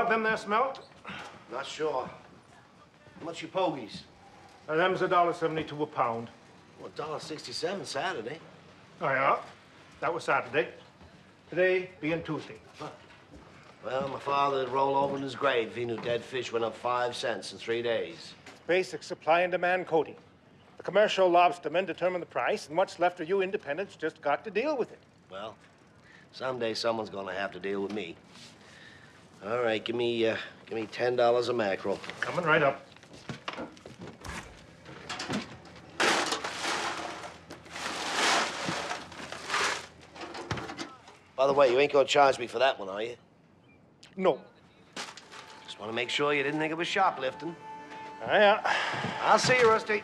about them there smelt? Not sure. How much you pogies? Them's $1.72 a pound. Well, $1.67 Saturday. Oh, yeah? That was Saturday. Today being Tuesday. Huh. Well, my father would roll over in his grave if he knew dead fish went up 5 cents in 3 days. Basic supply and demand coding. The commercial lobstermen determine the price, and what's left of you independents just got to deal with it. Well, someday someone's gonna have to deal with me. All right, give me $10 a mackerel. Coming right up. By the way, you ain't gonna charge me for that one, are you? No. Just want to make sure you didn't think it was shoplifting. Yeah. I'll see you, Rusty.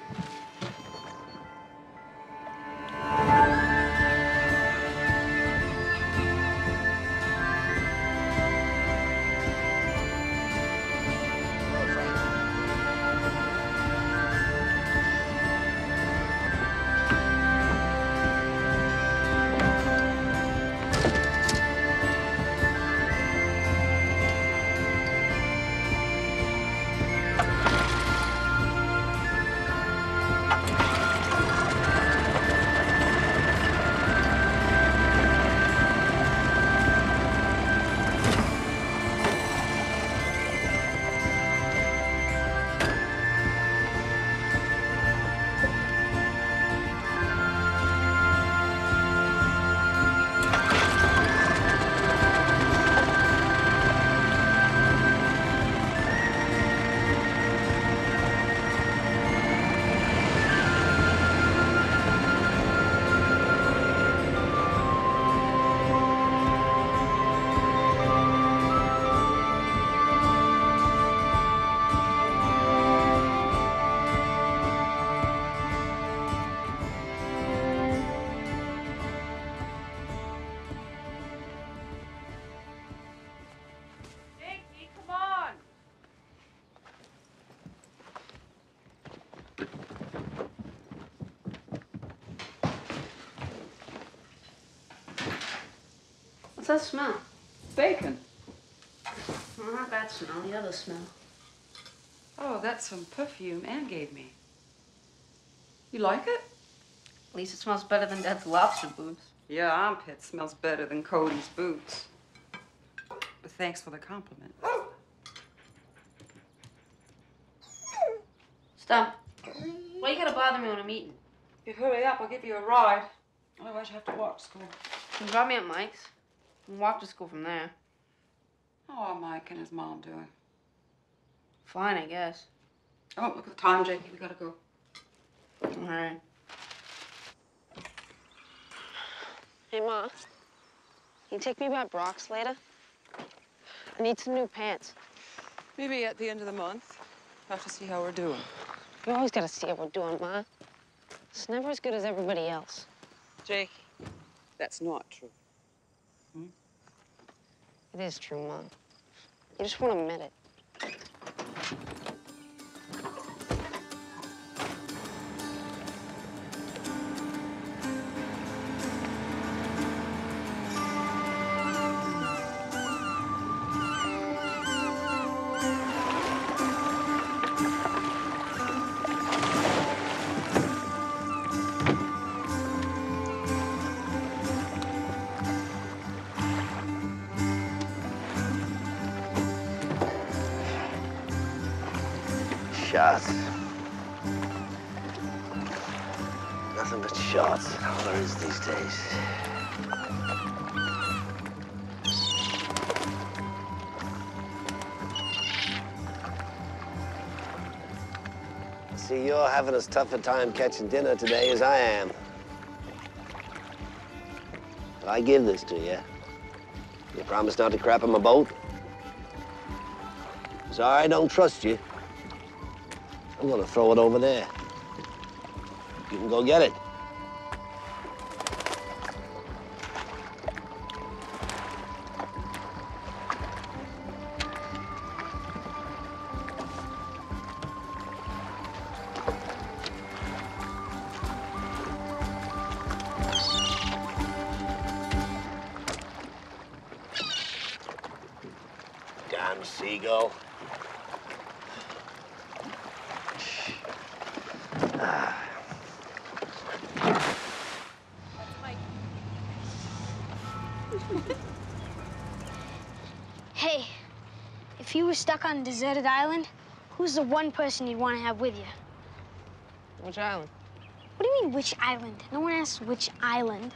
What's that smell? Bacon. Well, not that smell, the other smell. Oh, that's some perfume Anne gave me. You like it? At least it smells better than Dad's lobster boots. Your armpit smells better than Cody's boots. But thanks for the compliment. Stop. Why you gotta bother me when I'm eating? You hurry up, I'll give you a ride. Otherwise you have to walk to school. You can drop me at Mike's and walk to school from there. How are Mike and his mom doing? Fine, I guess. Oh, look at the time, Jakey. We gotta go. All right. Hey, Ma. Can you take me by Brock's later? I need some new pants. Maybe at the end of the month. Have to see how we're doing. You always gotta see how we're doing, Ma. It's never as good as everybody else. Jakey, that's not true. It is true, Ma. You just won't admit it. Shots. Nothing but shots. All there is these days. See, you're having as tough a time catching dinner today as I am. I give this to you. You promise not to crap on my boat? Sorry, I don't trust you. I'm gonna throw it over there. You can go get it. Damn sea you go. Hey, if you were stuck on a deserted island, who's the one person you'd want to have with you? Which island? What do you mean, which island? No one asks which island.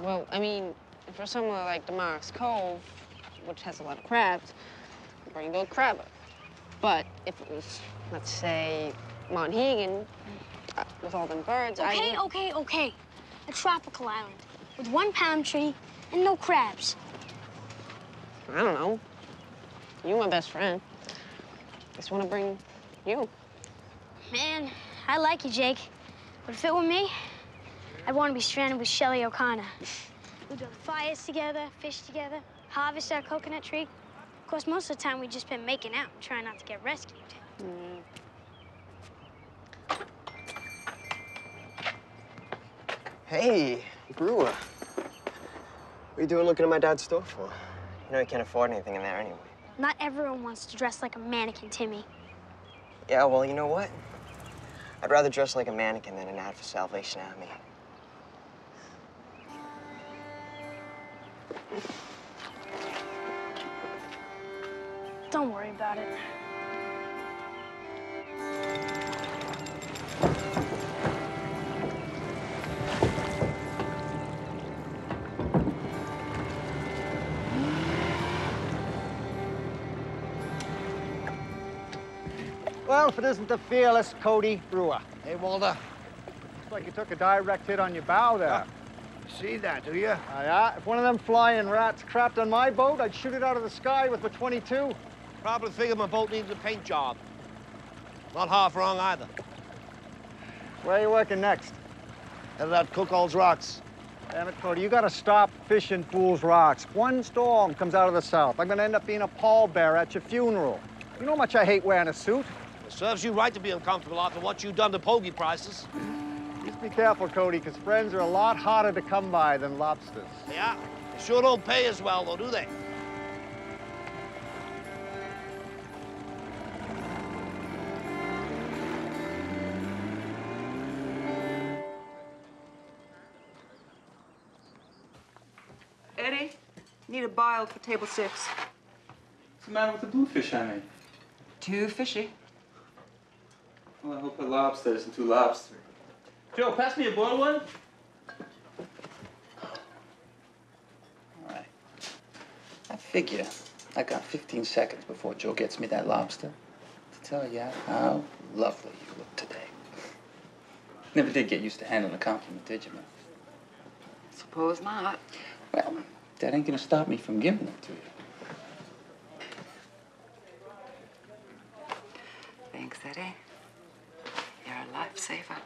Well, I mean, for somewhere like Damaris Cove, which has a lot of crabs, bring Bill Crabber. But if it was, let's say, Monhegan, with all them birds, Okay. A tropical island with one palm tree and no crabs. I don't know. You my best friend. Just want to bring you. Man, I like you, Jake. But if it were me, I'd want to be stranded with Shelley O'Connor. We'd build fires together, fish together, harvest our coconut tree. Of course, most of the time we've just been making out, trying not to get rescued. Hey, Brewer. What are you doing looking at my dad's store for? You know he can't afford anything in there anyway. Not everyone wants to dress like a mannequin, Timmy. Yeah, well, you know what? I'd rather dress like a mannequin than an ad for Salvation Army. Don't worry about it. Well, if it isn't the fearless Cody Brewer. Hey, Walter. Looks like you took a direct hit on your bow there. See that, do you? Yeah, if one of them flying rats crapped on my boat, I'd shoot it out of the sky with my .22. Probably figured my boat needs a paint job. Not half wrong either. Where are you working next? Headed out Cookall's Rocks. Damn it, Cody, you gotta stop fishing Fool's Rocks. One storm comes out of the south. I'm gonna end up being a pallbearer at your funeral. You know how much I hate wearing a suit? It serves you right to be uncomfortable after what you've done to Pogie prices. Just be careful, Cody, because friends are a lot harder to come by than lobsters. Yeah, they sure don't pay as well, though, do they? Eddie, need a biled for table 6. What's the matter with the bluefish I made? Too fishy. Well, I'll put lobsters and 2 lobsters. Joe, pass me a boiled one. All right. I figure I got 15 seconds before Joe gets me that lobster to tell you how lovely you look today. Never did get used to handling a compliment, did you, man? Suppose not. Well, that ain't gonna stop me from giving them to you. Thanks, Eddie. You're a lifesaver.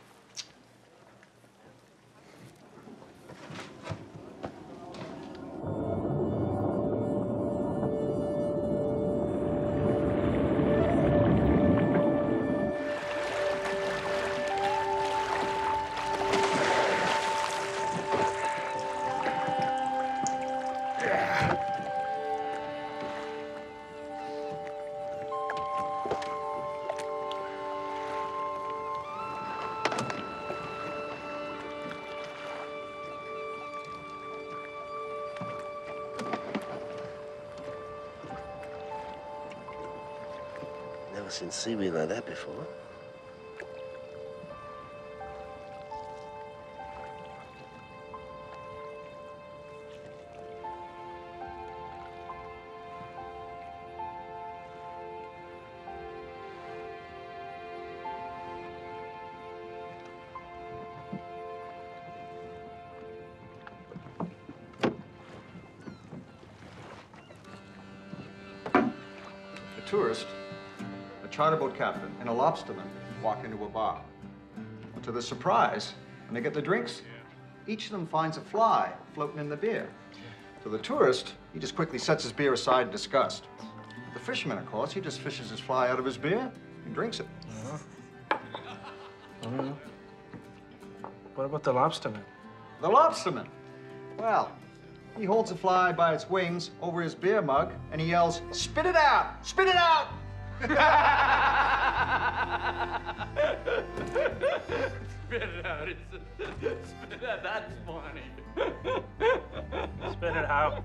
Never seen seaweed like that before. A tourist, a charter boat captain, and a lobsterman walk into a bar. Well, to their surprise, when they get their drinks, each of them finds a fly floating in the beer. To the tourist, he just quickly sets his beer aside in disgust. The fisherman, of course, he just fishes his fly out of his beer and drinks it. What about the lobsterman? The lobsterman. Well, He holds the fly by its wings over his beer mug, and he yells, "Spit it out! Spit it out!" Spit it out. Spit it out. That's funny. Spit it out.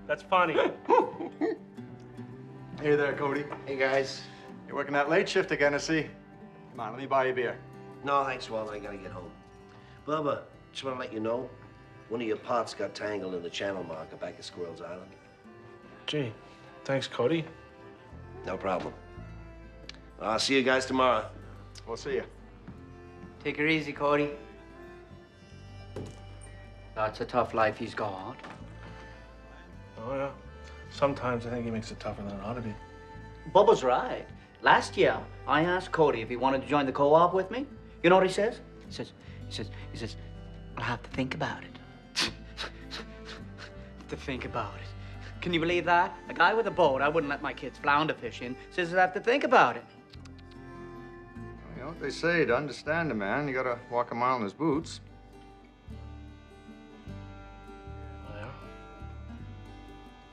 That's funny. Hey there, Cody. Hey, guys. You're working that late shift again, I see. Come on, let me buy you a beer. No, thanks, Walter. I gotta get home. Bubba, just want to let you know, one of your pots got tangled in the channel marker back at Squirrel's Island. Gee, thanks, Cody. No problem. I'll see you guys tomorrow. We'll see you. Take her easy, Cody. That's a tough life he's got. Oh, yeah. Sometimes I think he makes it tougher than it ought to be. Bubba's right. Last year, I asked Cody if he wanted to join the co-op with me. You know what he says? He says, I'll have to think about it. To think about it. Can you believe that? A guy with a boat I wouldn't let my kids flounder fish in says I have to think about it. You know what they say, to understand a man, you gotta walk a mile in his boots. Oh, yeah?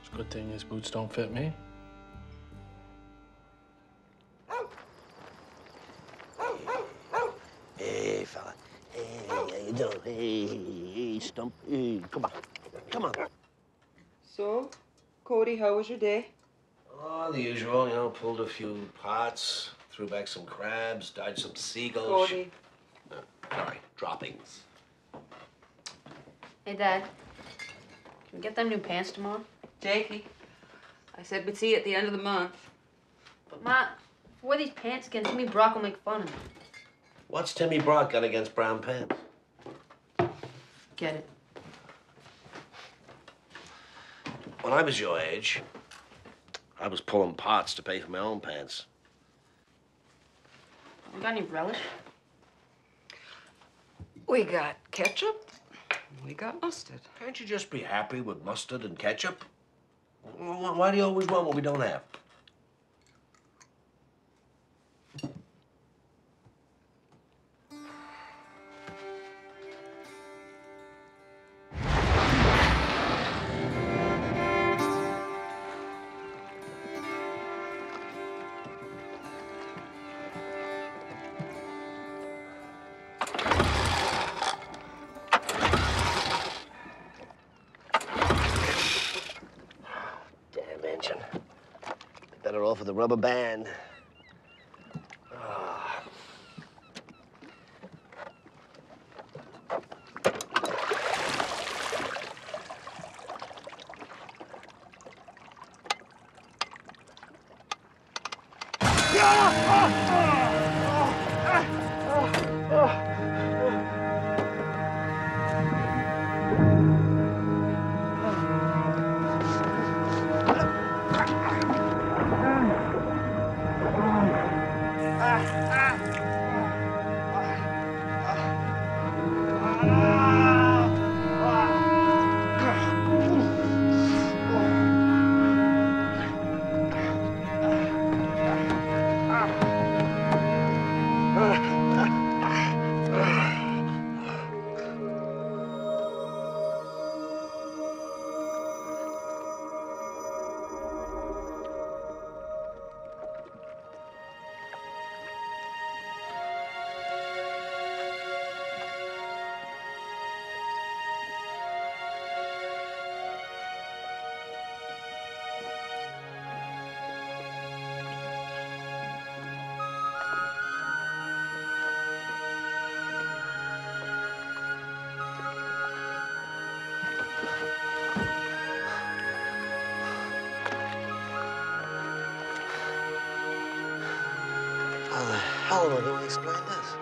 It's a good thing his boots don't fit me. Hey, fella. Hey, how you doing? Hey, Stump. Hey, come on. Come on. So, Cody, how was your day? Oh, the usual, you know, pulled a few pots, threw back some crabs, dodged some seagulls. Cody. Sorry, droppings. Hey, Dad. Can we get them new pants tomorrow? Jakey, I said we'd see you at the end of the month. But, Ma, if I wear these pants again, Timmy Brock will make fun of me. What's Timmy Brock got against brown pants? Get it? When I was your age, I was pulling pots to pay for my own pants. You got any relish? We got ketchup. We got mustard. Can't you just be happy with mustard and ketchup? Why do you always want what we don't have? Damn engine. Better off with a rubber band. Ah. How the hell am I going to explain this?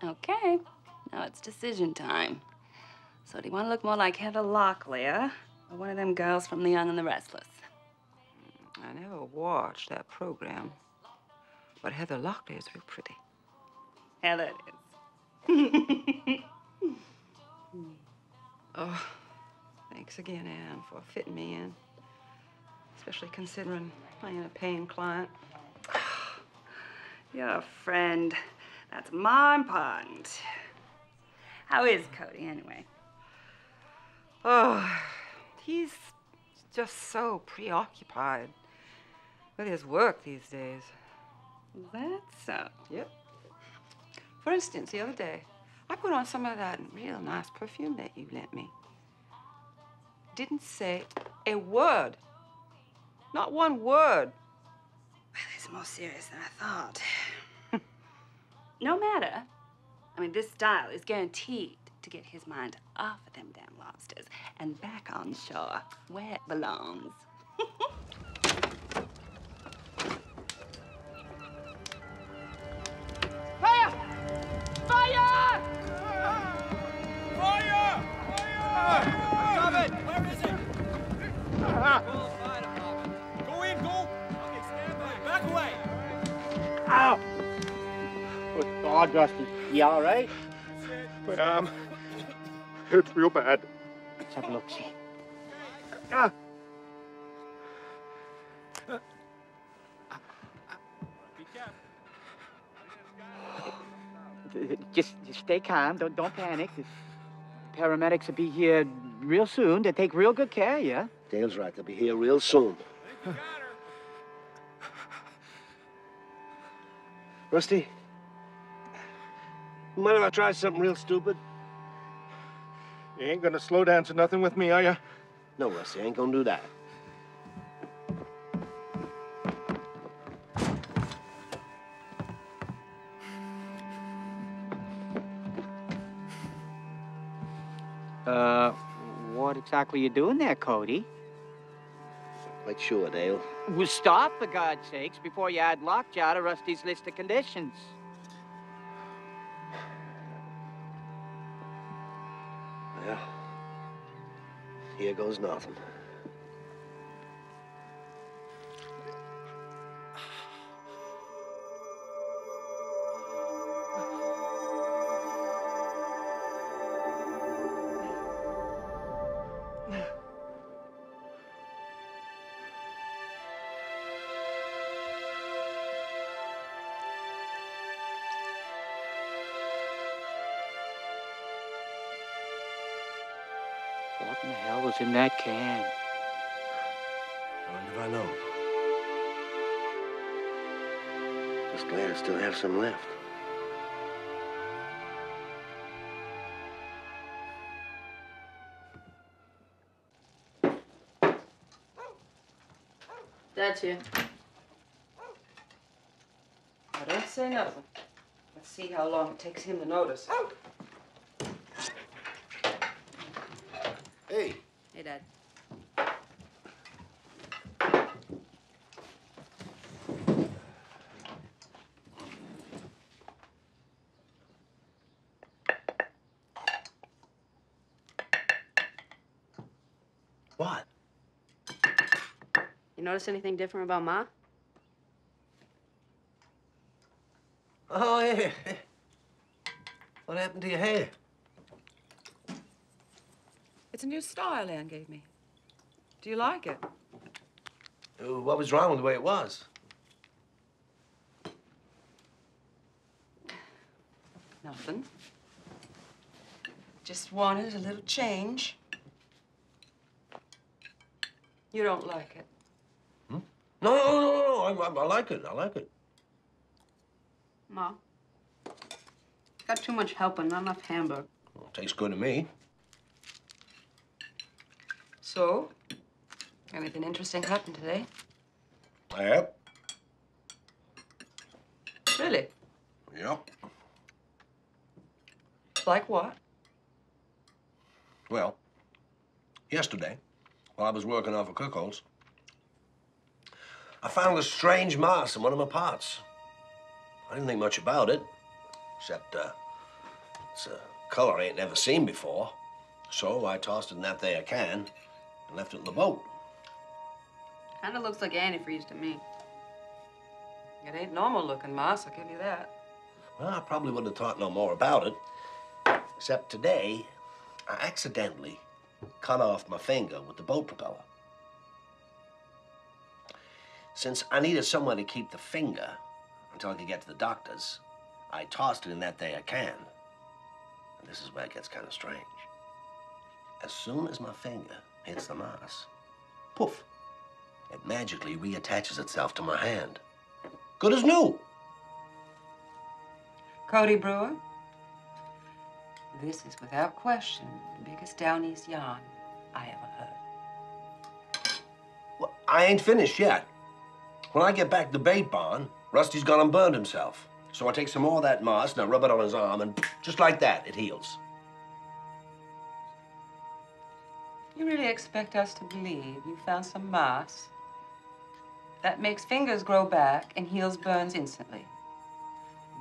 Okay, now it's decision time. So do you want to look more like Heather Locklear or one of them girls from The Young and the Restless? I never watched that program, but Heather Locklear is real pretty. Heather it is. Oh, thanks again, Anne, for fitting me in, especially considering I ain't a paying client. Your friend. That's more important. How is Cody, anyway? Oh, he's just so preoccupied with his work these days. That's so. Yep. For instance, the other day, I put on some of that real nice perfume that you lent me. Didn't say a word. Not one word. Well, it's more serious than I thought. No matter. I mean, this style is guaranteed to get his mind off of them damn lobsters and back on shore where it belongs. Fire! Fire! Fire! Stop it! Where is it? Go in, go! Okay, stand by. Back away! Ow! Good God, Rusty. You all right? My arm. Hurts real bad. Let's have a look, see. Ah! Just stay calm. Don't panic. The paramedics will be here real soon to take real good care of you. Dale's right. They'll be here real soon. Rusty, you mind if I try something real stupid? You ain't gonna slow down to nothing with me, are you? No, Rusty, I ain't gonna do that. What exactly you doing there, Cody? Quite sure, Dale. Well, stop, for God's sakes, before you add lockjaw to Rusty's list of conditions. Well, here goes nothing. What in the hell was in that can? I wonder if I know. Just glad I still have some left. That's you. Now, don't say nothing. Let's see how long it takes him to notice. Hey. Hey, Dad. What? You notice anything different about Ma? Oh, yeah. What happened to your hair? It's a new style Ann gave me. Do you like it? What was wrong with the way it was? Nothing. Just wanted a little change. You don't like it? No. I like it. I like it. Ma. Got too much help and not enough hamburger. Well, tastes good to me. So, anything interesting happened today? Yep. Really? Yep. Like what? Well, yesterday, while I was working off of Cookhouse, I found a strange mark in one of my pots. I didn't think much about it, except it's a color I ain't never seen before. So I tossed it in that there can and left it in the boat. Kinda looks like antifreeze to me. It ain't normal looking, Moss, I'll give you that. Well, I probably wouldn't have thought no more about it, except today, I accidentally cut off my finger with the boat propeller. Since I needed somewhere to keep the finger, until I could get to the doctor's. I tossed it in that there can. And this is where it gets kind of strange. As soon as my finger hits the moss, poof, it magically reattaches itself to my hand. Good as new. Cody Brewer, this is without question the biggest down east yarn I ever heard. Well, I ain't finished yet. When I get back to the bait barn, Rusty's gone and burned himself. So I take some more of that moss and I rub it on his arm, and just like that, it heals. You really expect us to believe you found some moss that makes fingers grow back and heals burns instantly?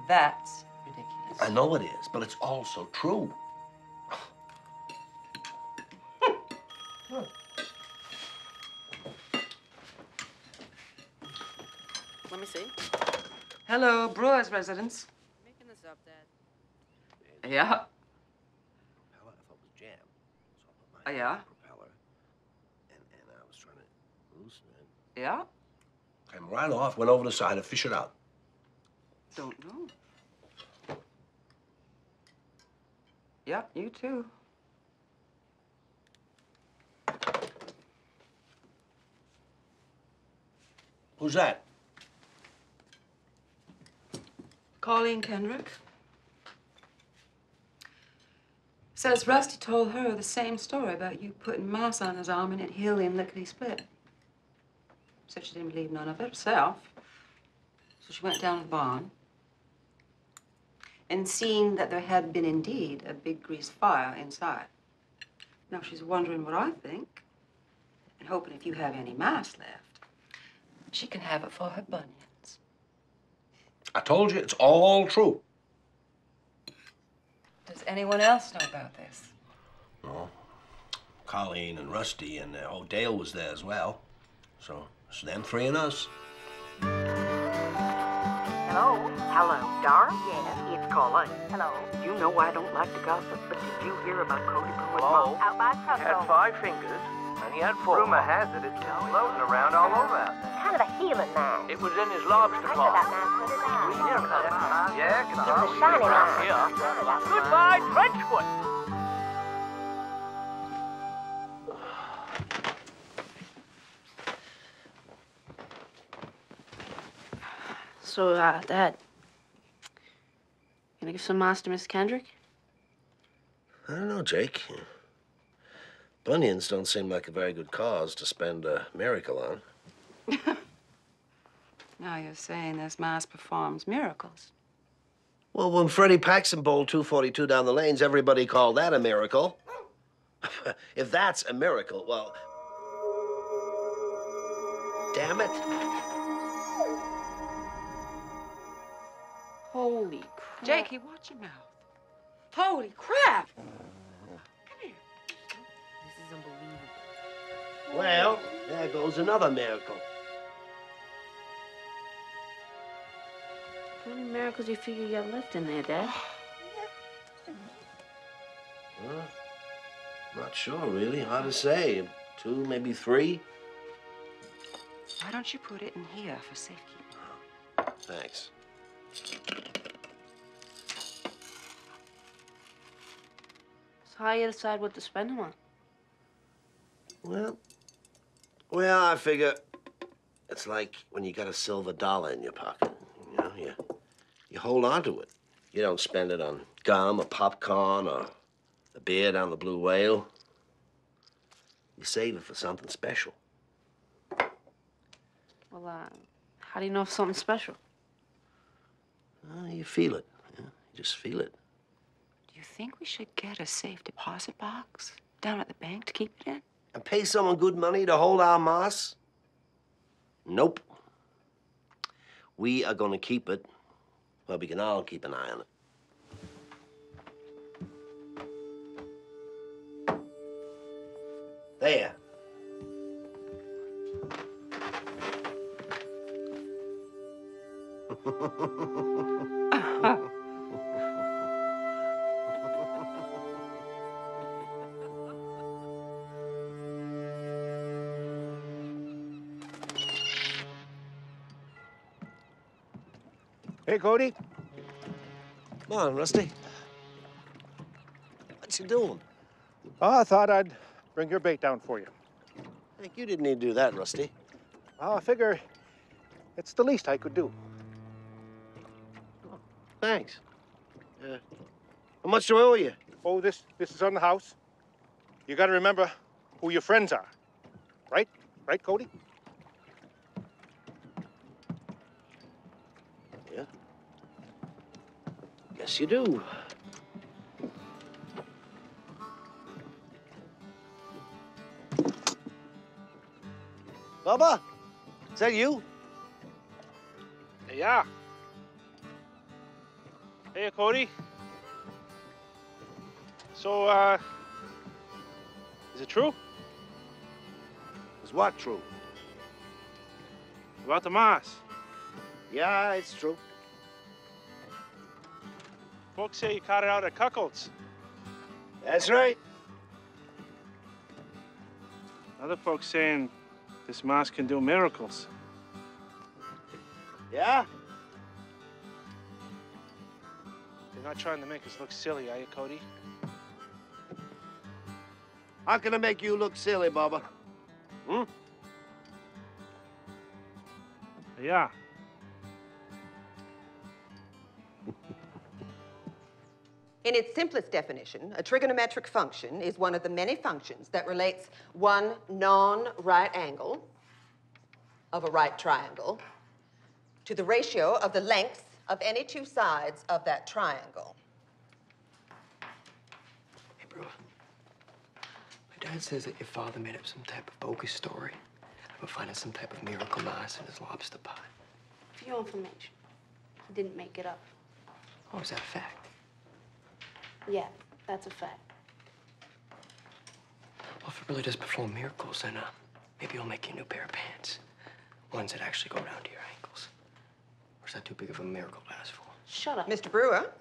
That's ridiculous. I know it is, but it's also true. Let me see. Hello, Brewer's residence. Making this up, Dad. Yeah. Propeller, I thought was jam. So I put my Yeah. propeller, and I was trying to loosen it. Yeah. Came right off, went over the side to fish it out. Don't know. Yeah, you too. Who's that? Colleen Kendrick. Says Rusty told her the same story about you putting moss on his arm and it healed him lickety-split. Said she didn't believe none of it herself. So she went down to the barn and seen that there had been indeed a big grease fire inside. Now she's wondering what I think and hoping if you have any moss left, she can have it for her bunions. I told you, it's all true. Does anyone else know about this? No. Colleen and Rusty and Dale was there as well. So it's them three and us. Hello? Hello, Dar? Yes, it's Colleen. Hello. You know I don't like to gossip, but did you hear about Cody Brewer's mom? Out by He had 5 fingers, and he had 4. Rumor has it it's still floating around all over out there. Kind of a healing knife. It was in his lobster I pot. that knife put his eye. Yeah, can It was a shiny around knife. here. Goodbye, Trenchwood. So, Dad, gonna give some moss to Miss Kendrick? I don't know, Jake. Bunions don't seem like a very good cause to spend a miracle on. Now you're saying this moss performs miracles. Well, when Freddie Paxson bowled 242 down the lanes, everybody called that a miracle. If that's a miracle, well, damn it. Holy crap. Jakey, watch your mouth. Holy crap! This is unbelievable. Well, there goes another miracle. How many miracles do you figure you got left in there, Dad? Well, not sure, really. Hard to say. 2, maybe 3. Why don't you put it in here for safekeeping? Thanks. So how you decide what to spend them on? Well, I figure it's like when you got a silver dollar in your pocket. You know, you hold on to it. You don't spend it on gum or popcorn or a beer down the Blue Whale. You save it for something special. Well, how do you know if something's special? You feel it. You just feel it. Do you think we should get a safe deposit box down at the bank to keep it in? And pay someone good money to hold our moss? Nope. We are going to keep it where we can all keep an eye on it. There. Hey, Cody. Come on, Rusty. What you doing? Oh, I thought I'd bring your bait down for you. Heck, you didn't need to do that, Rusty. Well, I figure it's the least I could do. Thanks. How much do I owe you? Oh, this is on the house. You gotta remember who your friends are. Right? Right, Cody? Yeah. Yes, you do. Bubba, is that you? Yeah. Hey, Cody. So, is it true? Is what true? About the Mars? Yeah, it's true. Folks say you caught it out at Cuckold's. That's right. Other folks saying this Mars can do miracles. Yeah? You're not trying to make us look silly, are you, Cody? How can I make you look silly, Bubba? Hmm? Yeah. In its simplest definition, a trigonometric function is one of the many functions that relates one non-right angle of a right triangle to the ratio of the lengths of any two sides of that triangle. Hey, bro. My dad says that your father made up some type of bogus story about finding some type of miracle Mars in his lobster pot. For your information, he didn't make it up. Oh, is that a fact? Yeah, that's a fact. Well, if it really does perform miracles, then maybe he'll make you a new pair of pants. Ones that actually go down to your ankles. Or is that too big of a miracle to ask for? Shut up. Mr. Brewer,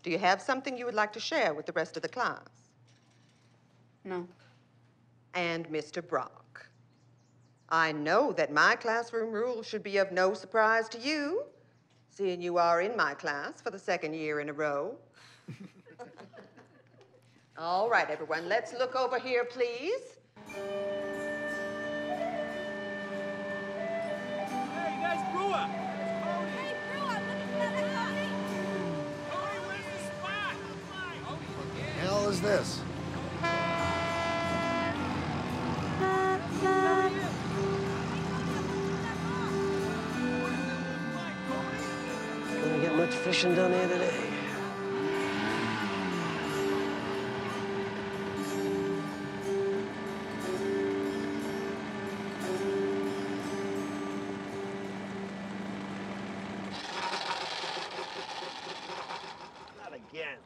do you have something you would like to share with the rest of the class? No. And Mr. Brock, I know that my classroom rules should be of no surprise to you, seeing you are in my class for the second year in a row. All right, everyone, let's look over here, please. Hey, you guys, Brewer! Hey, Brewer, look at that guy! Cody, where's the spot? What the hell is this? Gonna get much fishing done here today. Not again.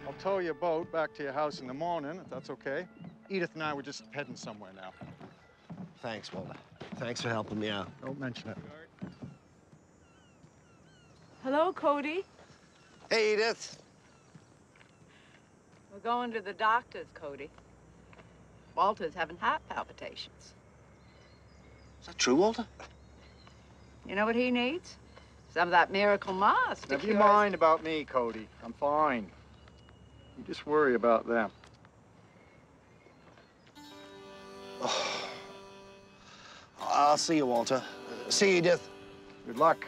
I'll tow your boat back to your house in the morning, if that's okay. Edith and I were just heading somewhere now. Thanks, Walter. Thanks for helping me out. Don't mention it. Hello, Cody. Hey, Edith. We're going to the doctor's, Cody. Walter's having heart palpitations. Is that true, Walter? You know what he needs? Some of that miracle Mars to Never you cure mind about me, Cody. I'm fine. You just worry about them. Oh. I'll see you, Walter. See you, Edith. Good luck.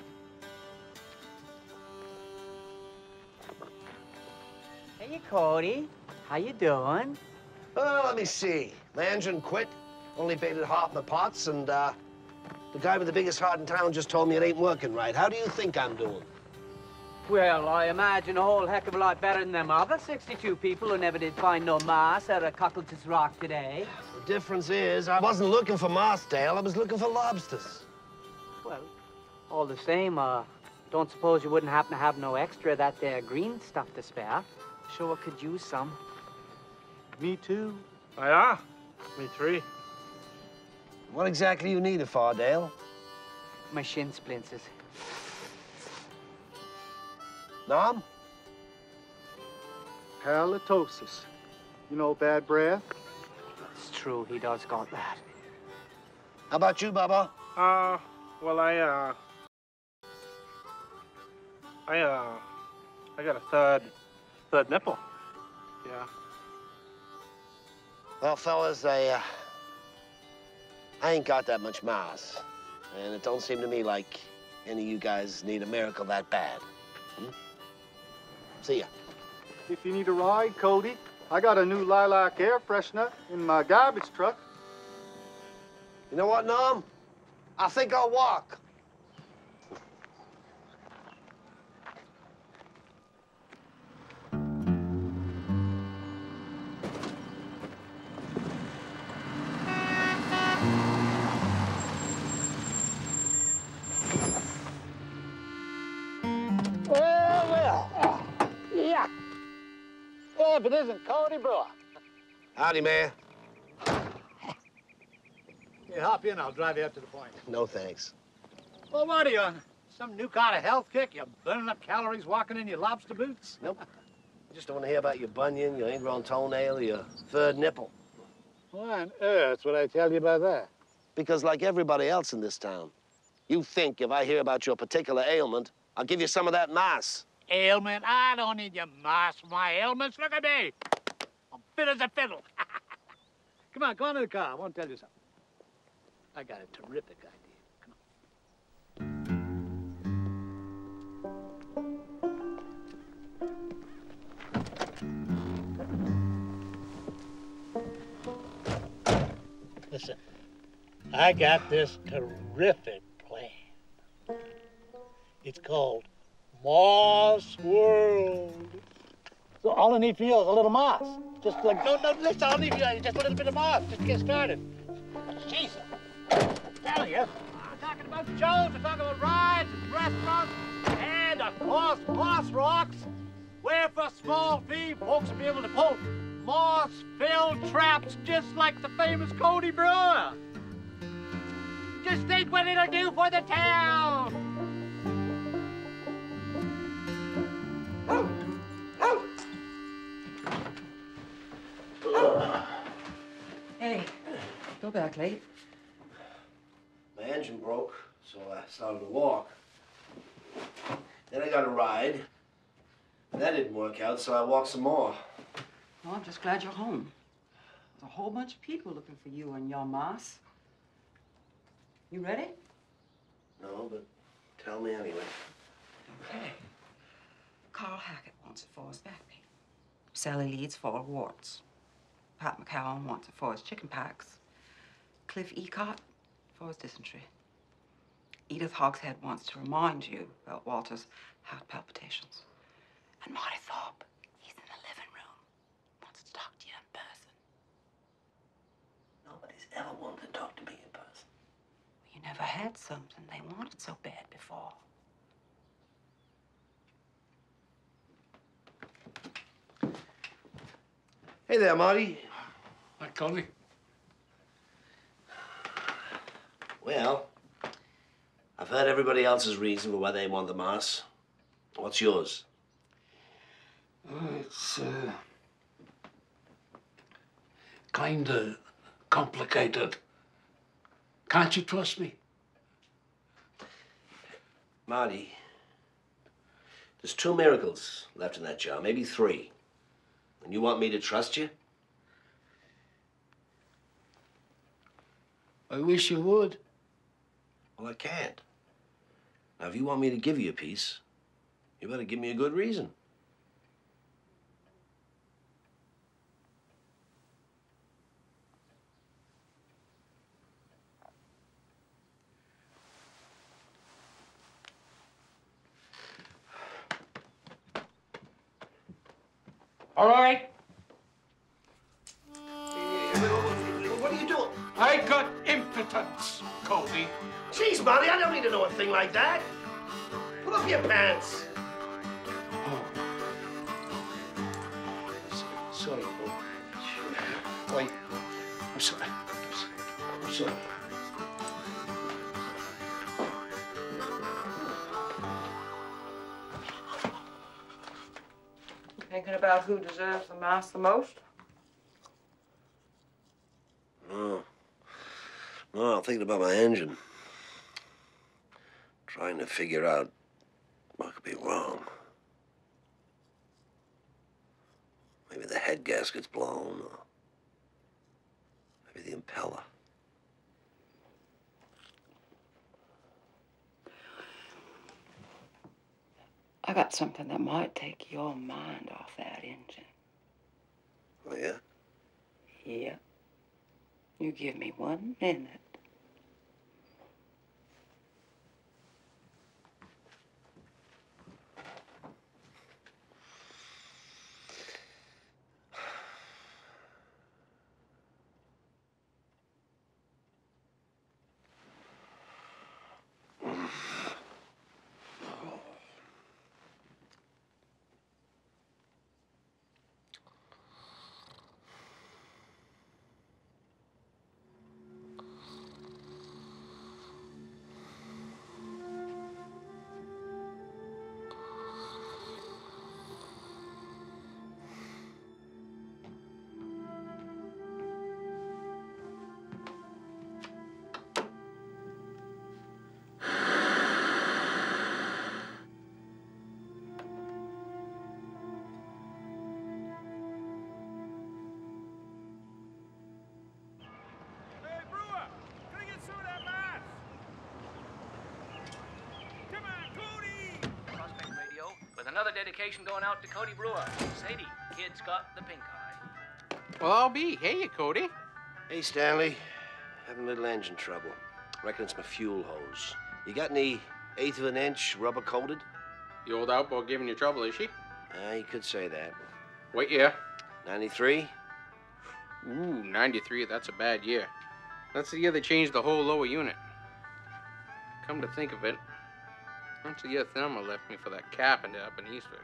Hey, Cody. How you doing? Well, let me see. My engine quit. Only baited half the pots, and The guy with the biggest heart in town just told me it ain't working right. How do you think I'm doing? Well, I imagine a whole heck of a lot better than them other 62 people who never did find no moss out of Cockleton's Rock today. The difference is, I wasn't looking for moss, Dale. I was looking for lobsters. Well, all the same, don't suppose you wouldn't happen to have no extra of that there green stuff to spare? Sure could use some. Me too. Oh, yeah? Me three. What exactly you need it for, Dale? My shin splinters. Nom? Halitosis. You know, bad breath? It's true, he does got that. How about you, Bubba? Well, I got a third nipple. Yeah. Well, fellas, I ain't got that much mouse. And it don't seem to me like any of you guys need a miracle that bad. See ya. If you need a ride, Cody, I got a new lilac air freshener in my garbage truck. You know what, Nom? I think I'll walk. Well. Yeah. Well, if it isn't Cody Brewer. Howdy, man. Yeah, hop in. I'll drive you up to the point. No, thanks. Well, what are you on? Some new kind of health kick? You're burning up calories walking in your lobster boots? Nope. I just don't want to hear about your bunion, your ingrown toenail, or your third nipple. Why on earth would I tell you about that? Because like everybody else in this town, you think if I hear about your particular ailment, I'll give you some of that moss. Ailment? I don't need your moss for my ailments. Look at me. I'm fit as a fiddle. Come on, go on to the car. I want to tell you something. I got a terrific idea. Listen, I got this terrific plan. It's called Moss World. So all I need for you is a little moss. Just like, no, listen, all I need for you is just a little bit of moss. Just get started. Jesus. I'm telling you. I'm talking about shows, I'm talking about rides and restaurants, and of course, moss rocks, where for a small fee, folks will be able to pull moss-filled traps just like the famous Cody Brewer. Just think what it'll do for the town. Hey, go back late. My engine broke, so I started to walk. Then I got a ride. That didn't work out, so I walked some more. Well, I'm just glad you're home. There's a whole bunch of people looking for you and your moss. You ready? No, but tell me anyway. Okay. Carl Hackett wants it for his back pain. Sally Leeds for her warts. Pat McCowan wants it for his chicken pox. Cliff Ecott for his dysentery. Edith Hogshead wants to remind you about Walter's heart palpitations. And Marty Thorpe, he's in the living room. Wants to talk to you in person. Nobody's ever wanted to talk to me in person. You never had something they wanted so bad before. Hey there, Marty. Hi, Cody. Well, I've heard everybody else's reason for why they want the moss. What's yours? It's kinda complicated. Can't you trust me? Marty, there's 2 miracles left in that jar, maybe 3. And you want me to trust you? I wish you would. Well, I can't. Now, if you want me to give you a piece, you better give me a good reason. All right? What are you doing? I got impotence, Cody. Jeez, Marty, I don't need to know a thing like that. Pull up your pants. Sorry, Cody. Wait. I'm sorry. I'm sorry. Thinking about who deserves the mouse the most? No. No, I'm thinking about my engine. Trying to figure out what could be wrong. Maybe the head gasket's blown, or maybe the impeller. I got something that might take your mind off that engine. Oh, yeah? Yeah. You give me 1 minute. Another dedication going out to Cody Brewer. Sadie, kid's got the pink eye. Well, I'll be. Hey, Cody. Hey, Stanley. Having a little engine trouble. Reckon it's my fuel hose. You got any 1/8 of an inch rubber coated? The old outboard giving you trouble, is she? You could say that. What year? 93? Ooh, 93. That's a bad year. That's the year they changed the whole lower unit. Come to think of it, that's the year Thelma left me for that carpenter up in Eastwood.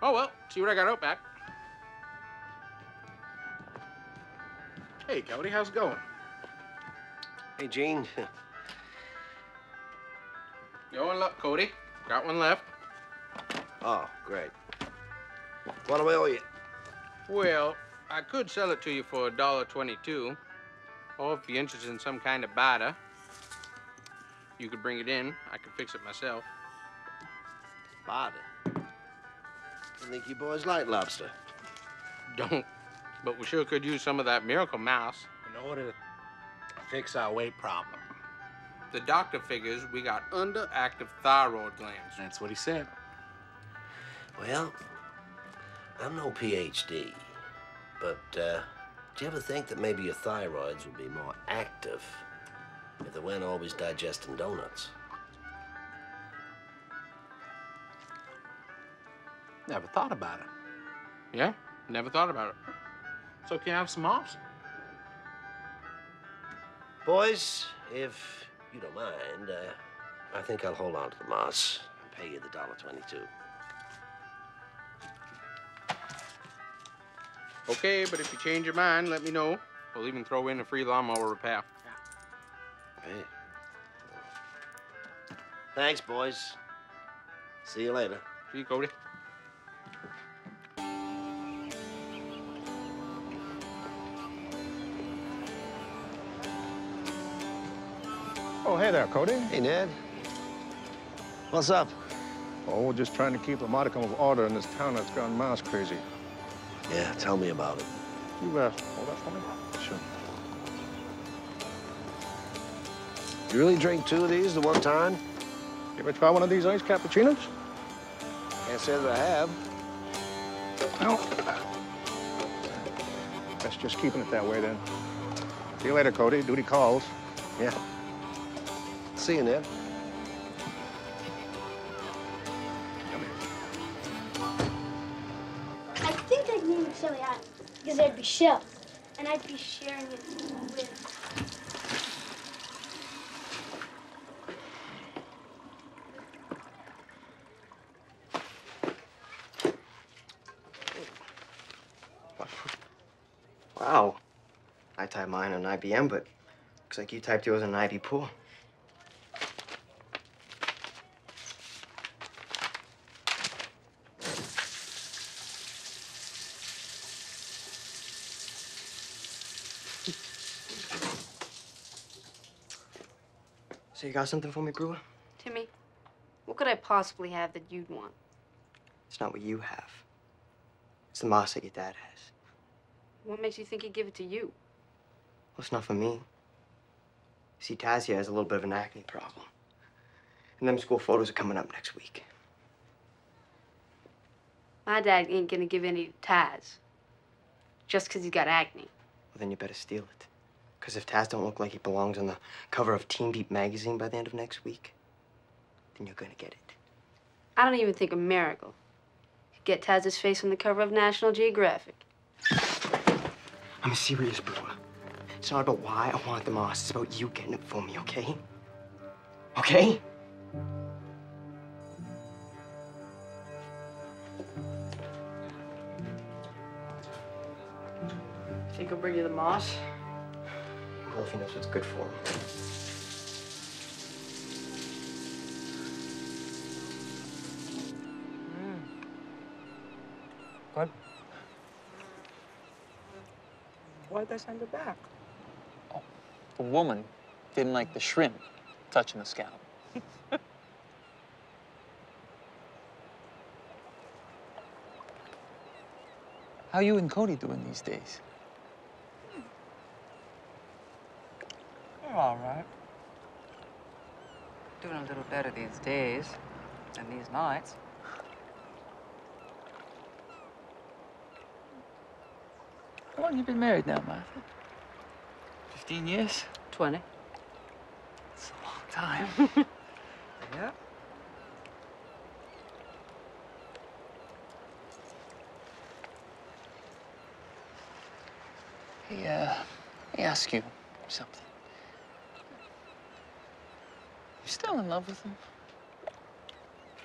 Oh, well, see what I got out back. Hey, Cody, how's it going? Hey, Gene. You're in luck, Cody. Got one left. Oh, great. What do I owe you? Well, I could sell it to you for $1.22. Or if you're interested in some kind of barter, you could bring it in. I could fix it myself. Barter? I think you boys like lobster. Don't. But we sure could use some of that miracle mouse. In order to fix our weight problem. The doctor figures we got underactive thyroid glands. That's what he said. Well, I'm no PhD, but do you ever think that maybe your thyroids would be more active if they weren't always digesting donuts? Never thought about it. Yeah, never thought about it. So can I have some mops? Boys, if you don't mind, I think I'll hold on to the moss and pay you the $1.22. Okay, but if you change your mind, let me know. We'll even throw in a free lawnmower repair. Hey. Thanks, boys. See you later. See you, Cody. Oh, hey there, Cody. Hey, Ned. What's up? Oh, we're just trying to keep a modicum of order in this town that's gone mouse crazy. Yeah, tell me about it. You, hold that for me? Sure. You really drink 2 of these at one time? You ever try one of these iced cappuccinos? Can't say that I have. No. Best just keeping it that way, then. See you later, Cody. Duty calls. Yeah. See you, Ned. Come here. Shelly Island because there'd be shells, and I'd be sharing it with. Wow. I typed mine on IBM, but looks like you typed yours on an Ivy pool. So you got something for me, Brewer? Timmy, what could I possibly have that you'd want? It's not what you have. It's the moss that your dad has. What makes you think he'd give it to you? Well, it's not for me. See, Tazia has a little bit of an acne problem. And them school photos are coming up next week. My dad ain't gonna give any to Taz. Just 'cause he's got acne. Well, then you better steal it. Because if Taz don't look like he belongs on the cover of Teen Beat magazine by the end of next week, then you're gonna get it. I don't even think a miracle could get Taz's face on the cover of National Geographic. I'm serious, Brewer. It's not about why I want the moss. It's about you getting it for me, okay? Okay? Think he'll bring you the moss? Well, if he knows what's good for him. What? Why'd they send it back? The woman didn't like the shrimp touching the scalp. How you and Cody doing these days? They're all right. Doing a little better these days than these nights. How long you been married now, Martha? 15 years? 20. It's a long time. Yeah. Hey, let me ask you something. You still in love with him?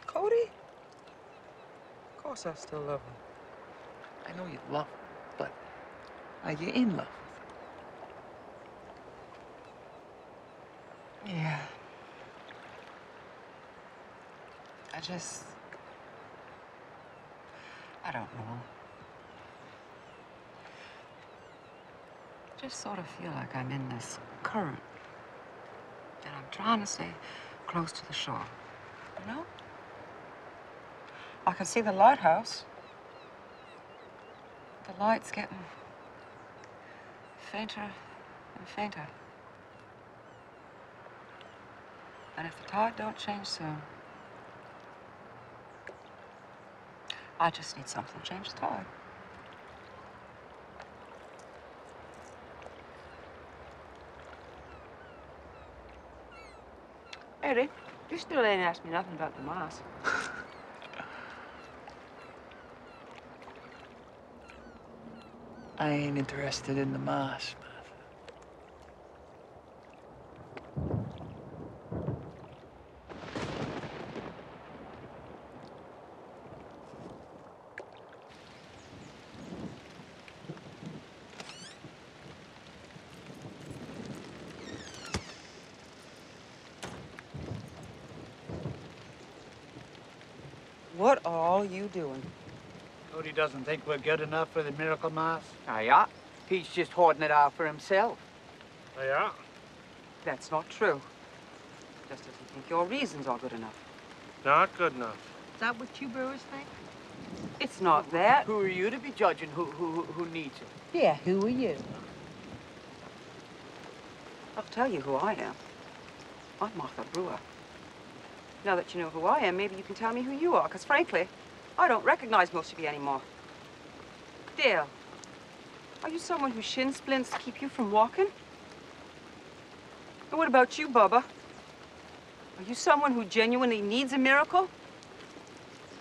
Cody? Of course I still love him. I know you love him, but are you in love with him? Yeah. I don't know. I just sort of feel like I'm in this current. And I'm trying to stay close to the shore, you know? I can see the lighthouse. The light's getting fainter and fainter. And if the tide don't change soon, I just need something to change the tide. Eddie, you still ain't asked me nothing about the moss. I ain't interested in the moss, Martha. What are all you doing? Cody doesn't think we're good enough for the miracle moss. Ah, yeah. He's just hoarding it out for himself. Yeah. That's not true. Just doesn't think your reasons are good enough. Not good enough. Is that what you brewers think? It's not that. Who are you to be judging who needs it? Yeah, who are you? I'll tell you who I am. I'm Martha Brewer. Now that you know who I am, maybe you can tell me who you are, because frankly, I don't recognize most of you anymore. Dale, are you someone whose shin splints keep you from walking? And what about you, Bubba? Are you someone who genuinely needs a miracle?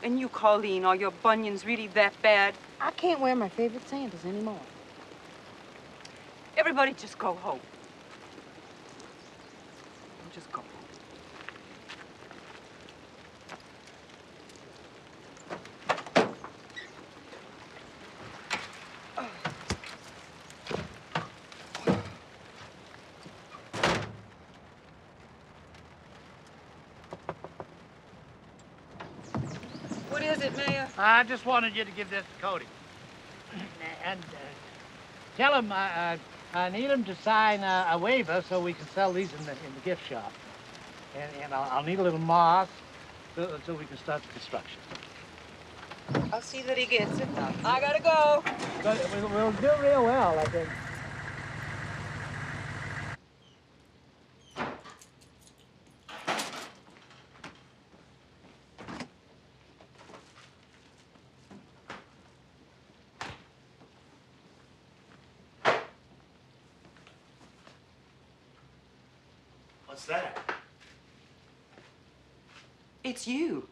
And you, Colleen, are your bunions really that bad? I can't wear my favorite sandals anymore. Everybody just go home. Just go home. What is it, Mayor? I just wanted you to give this to Cody. And tell him I need him to sign a waiver so we can sell these in the gift shop. And I'll need a little moss so we can start the construction. I'll see that he gets it. I gotta go. But we'll do real well, I think. What's that? It's you.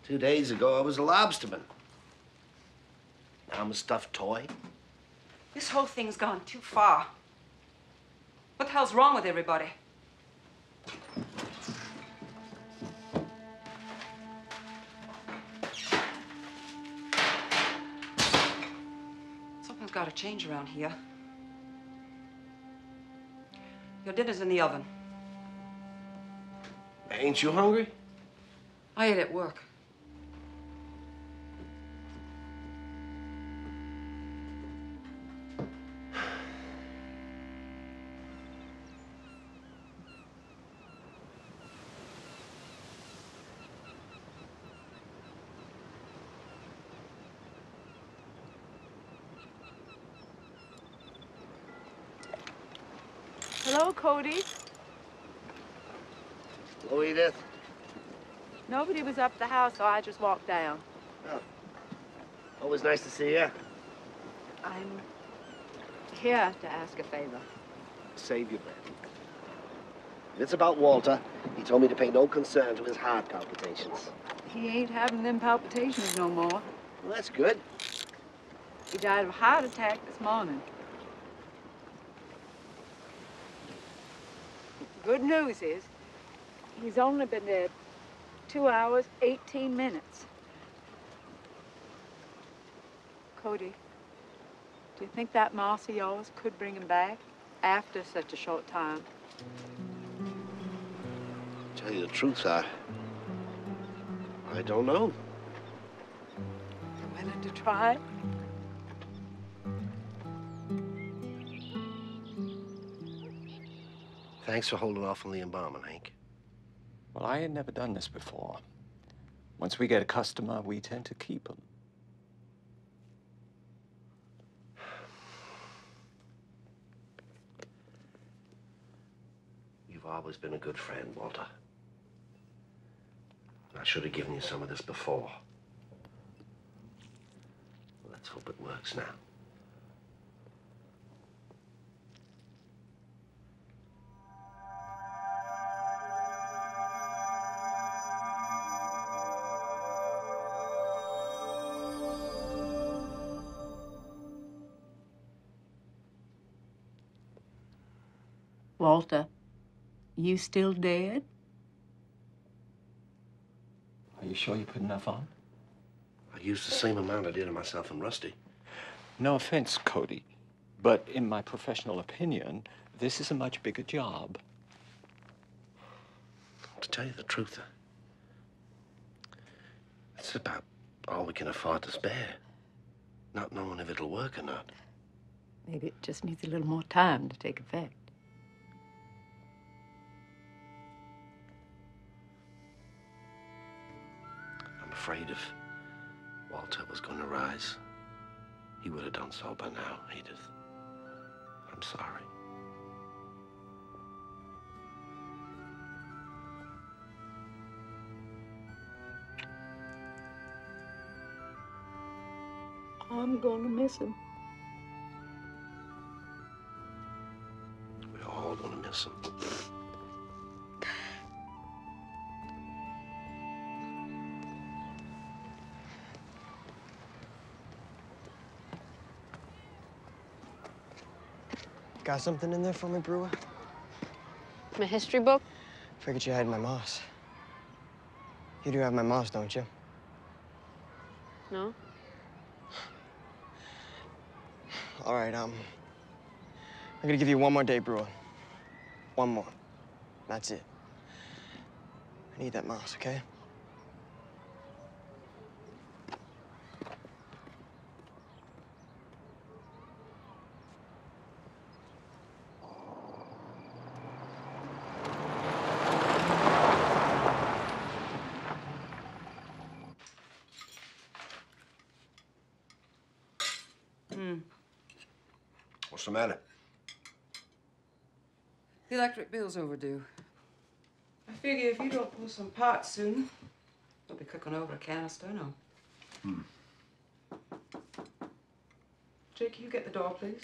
2 days ago, I was a lobsterman. Now I'm a stuffed toy. This whole thing's gone too far. What the hell's wrong with everybody? Something's got to change around here. Your dinner's in the oven. Ain't you hungry? I ate at work. Hello, Cody. Hello, Edith. Nobody was up at the house, so I just walked down. Oh. Always nice to see you. I'm here to ask a favor. Save your breath. If it's about Walter, he told me to pay no concern to his heart palpitations. He ain't having them palpitations no more. Well, that's good. He died of a heart attack this morning. Good news is, he's only been dead 2 hours, 18 minutes. Cody, do you think that moss of yours could bring him back after such a short time? Tell you the truth, I don't know. Willing to try? Thanks for holding off on the embalming, Hank. Well, I had never done this before. Once we get a customer, we tend to keep them. You've always been a good friend, Walter. I should have given you some of this before. Let's hope it works now. Walter, you still dead? Are you sure you put enough on? I used the same amount I did on myself and Rusty. No offense, Cody, but in my professional opinion, this is a much bigger job. To tell you the truth, it's about all we can afford to spare. Not knowing if it'll work or not. Maybe it just needs a little more time to take effect. I'm afraid if Walter was going to rise, he would have done so by now, Edith. I'm sorry. I'm gonna miss him. We're all gonna miss Listen. Got something in there for me, Brewer? My history book? Figured you had my moss. You do have my moss, don't you? No? All right, I'm gonna give you one more day, Brewer. One more. That's it. I need that moss, okay? What's the matter? The electric bill's overdue. I figure if you don't pull some parts soon, we'll be cooking over a canister, no. Jake, you get the door, please.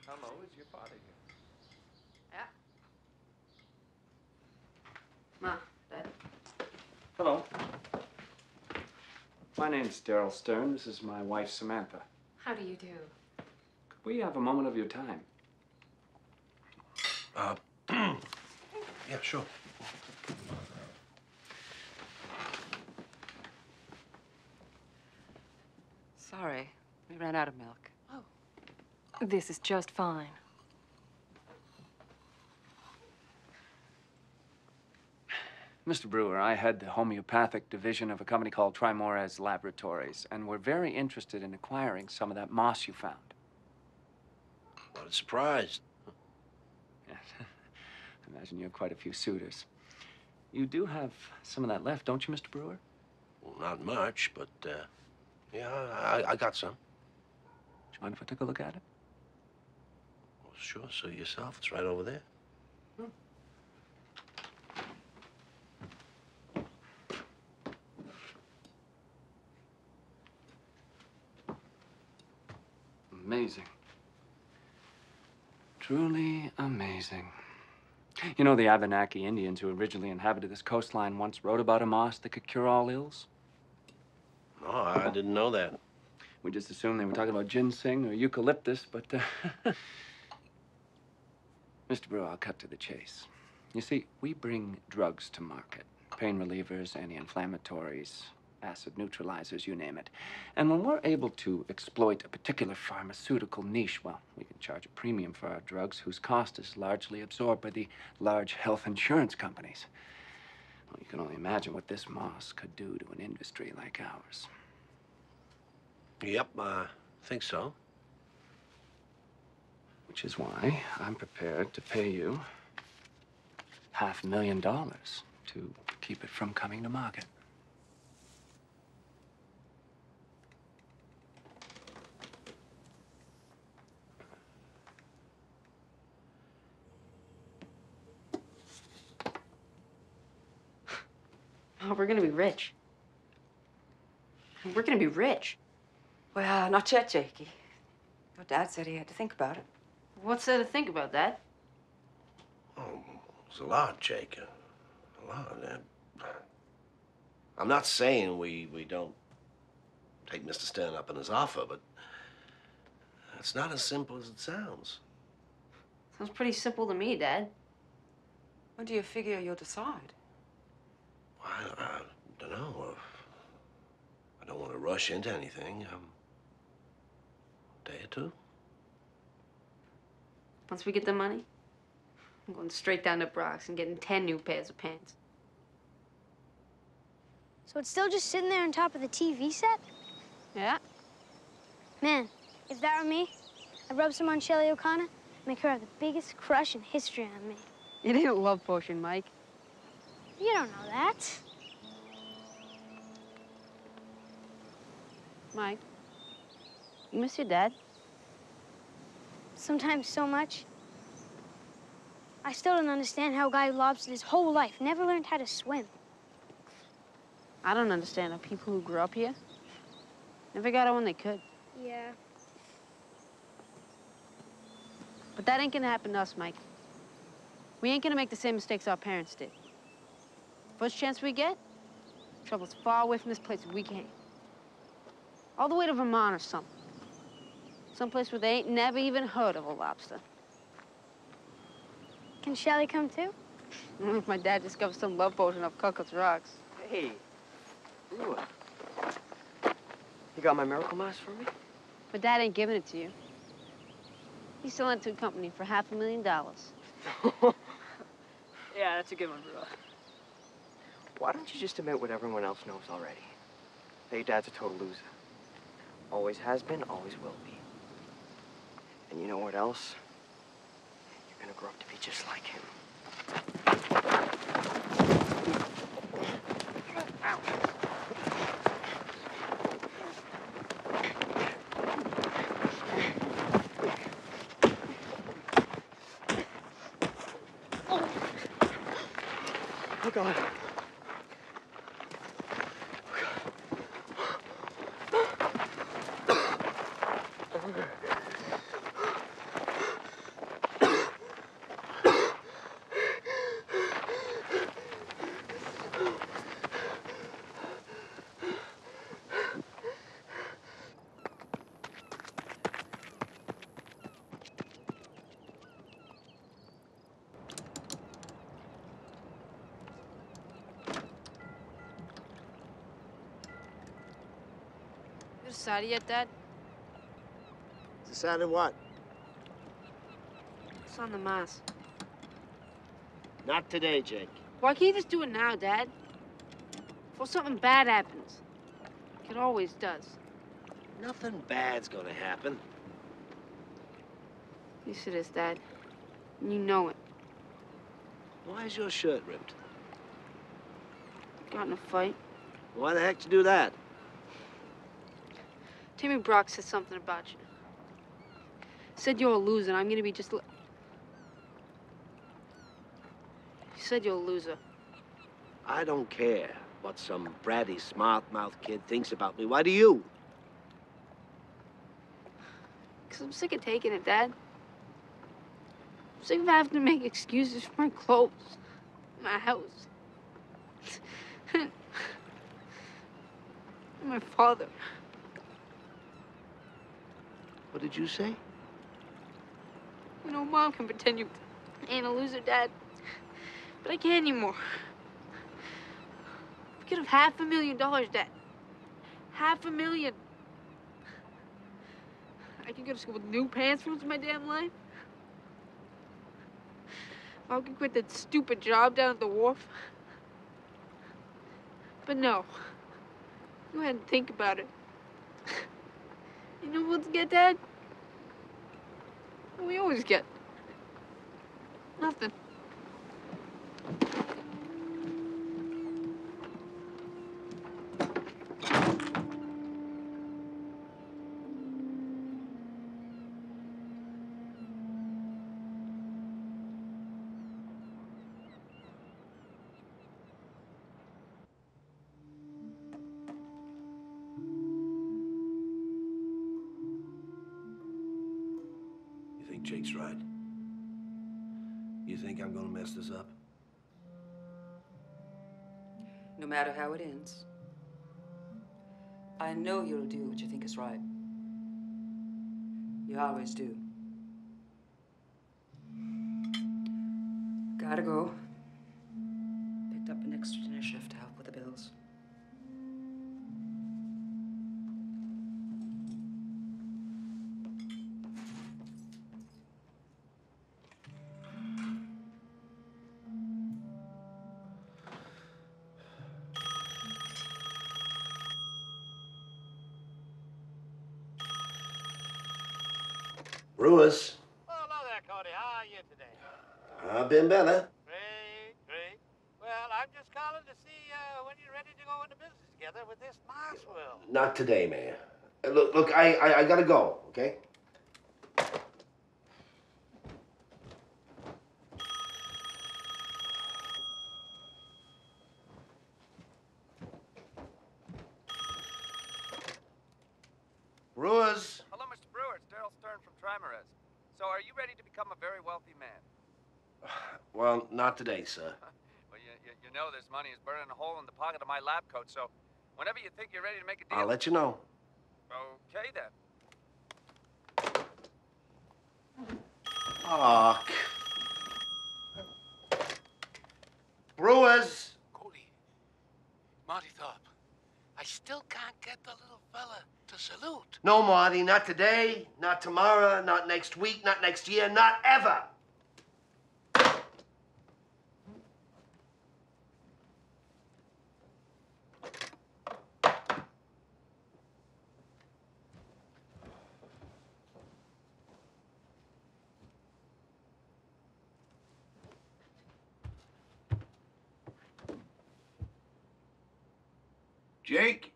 Hello, is your father here? Yeah. Ma, Dad. Hello. My name's Daryl Stern. This is my wife, Samantha. How do you do? Could we have a moment of your time? Yeah, sure. Sorry, we ran out of milk. This is just fine. Mr. Brewer, I head the homeopathic division of a company called Trimores Laboratories, and we're very interested in acquiring some of that moss you found. What a surprise. Yes. I imagine you have quite a few suitors. You do have some of that left, don't you, Mr. Brewer? Well, not much, but, yeah, I got some. Do you mind if I took a look at it? Well, sure, see yourself. It's right over there. Amazing. Truly amazing. You know, the Abenaki Indians who originally inhabited this coastline once wrote about a moss that could cure all ills? No, I didn't know that. We just assumed they were talking about ginseng or eucalyptus, but, Mr. Brewer, I'll cut to the chase. You see, we bring drugs to market. Pain relievers, anti-inflammatories, acid neutralizers, you name it. And when we're able to exploit a particular pharmaceutical niche, well, we can charge a premium for our drugs whose cost is largely absorbed by the large health insurance companies. Well, you can only imagine what this moss could do to an industry like ours. Yep, I think so. Which is why I'm prepared to pay you $500,000 to keep it from coming to market. Oh, we're gonna be rich. We're gonna be rich. Well, not yet, Jakey. Your dad said he had to think about it. What's there to think about, Dad? Oh, it's a lot, Jake. A lot. I'm not saying we don't take Mr. Stern up on his offer, but it's not as simple as it sounds. Sounds pretty simple to me, Dad. When do you figure you'll decide? I don't know. I don't want to rush into anything. A day or two. Once we get the money, I'm going straight down to Brock's and getting 10 new pairs of pants. So it's still just sitting there on top of the TV set? Yeah. Man, if that were me, I'd rub some on Shelly O'Connor, make her have the biggest crush in history on me. It ain't a love potion, Mike. You don't know that. Mike, you miss your dad? Sometimes so much. I still don't understand how a guy who lobstered his whole life never learned how to swim. I don't understand how people who grew up here Never got it when they could. Yeah. But that ain't gonna happen to us, Mike. We ain't gonna make the same mistakes our parents did. First chance we get, travel as far away from this place as we can. All the way to Vermont or something. Someplace where they ain't never even heard of a lobster. Can Shelly come too? If my dad discovers some love potion off Coco's rocks. Hey, Brewer. You got my miracle mask for me? But Dad ain't giving it to you. He's selling it to a company for $500,000. Yeah, that's a good one, Brewer. Why don't you just admit what everyone else knows already? That your dad's a total loser. Always has been, always will be. And you know what else? You're gonna grow up to be just like him. Oh, God. You decided yet, Dad? Decided what? It's on the mask. Not today, Jake. Why can't you just do it now, Dad? Before something bad happens. Like it always does. Nothing bad's gonna happen. Yes, it is, Dad. And you know it. Why is your shirt ripped? Got in a fight. Why the heck did you do that? Timmy Brock said something about you. Said you're a loser, and I'm gonna be just. He said you're a loser. I don't care what some bratty, smart-mouthed kid thinks about me. Why do you? Because I'm sick of taking it, Dad. I'm sick of having to make excuses for my clothes, my house, and my father. What did you say? You know, Mom can pretend you ain't a loser, Dad. But I can't anymore. We could have $500,000, Dad. $500,000. I can go to school with new pants for the rest of my damn life. Mom can quit that stupid job down at the wharf. But no. Go ahead and think about it. You know what to get, Dad? What we always get. Nothing. You think Jake's right? You think I'm gonna mess this up? No matter how it ends, I know you'll do what you think is right. You always do. Gotta go. Picked up an extra dinner shift to help with the bills. Brewers. Oh, hello there, Cody. How are you today? I've been better. Great, great. Well, I'm just calling to see when you're ready to go into business together with this Mars World. Not today, man. Look, I gotta go, okay? Brewers. Hello, Mr. Brewer. It's Daryl Stern from Trimarez. So, are you ready to become a very wealthy man? Well, not today, sir. Well, you know this money is burning a hole in the pocket of my lab coat, so whenever you think you're ready to make a deal... I'll let you know. Okay, then. Aw. Brewers. Cody, Marty Thorpe, I still can't get the little fella to salute. No, Marty, not today, not tomorrow, not next week, not next year, not ever. Jake?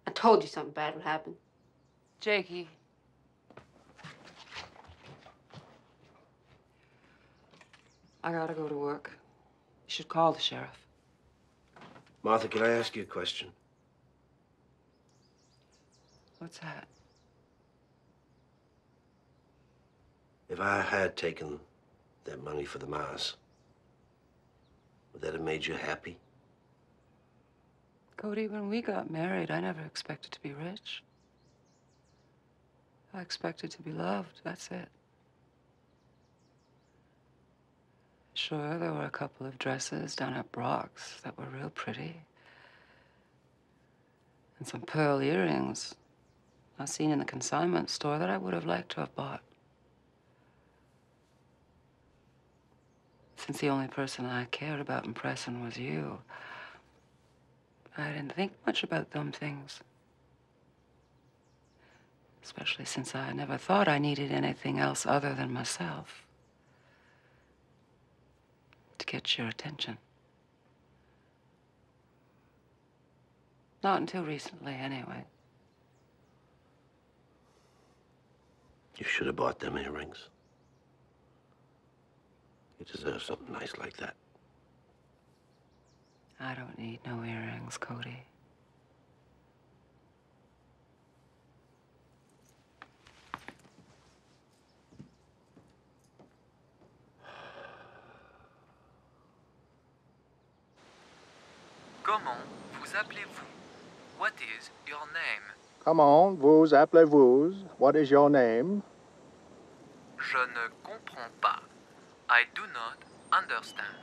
I told you something bad would happen. Jakey. I gotta go to work. You should call the sheriff. Martha, can I ask you a question? What's that? If I had taken that money for the Mars, would that have made you happy? Cody, when we got married, I never expected to be rich. I expected to be loved, that's it. Sure, there were a couple of dresses down at Brock's that were real pretty. And some pearl earrings I seen in the consignment store that I would have liked to have bought. Since the only person I cared about impressing was you, I didn't think much about them things. Especially since I never thought I needed anything else other than myself to get your attention. Not until recently, anyway. You should have bought them earrings. You deserve something nice like that. I don't need no earrings, Cody. Comment vous appelez-vous? What is your name? Comment vous appelez-vous? What is your name? Je ne comprends pas. I do not understand.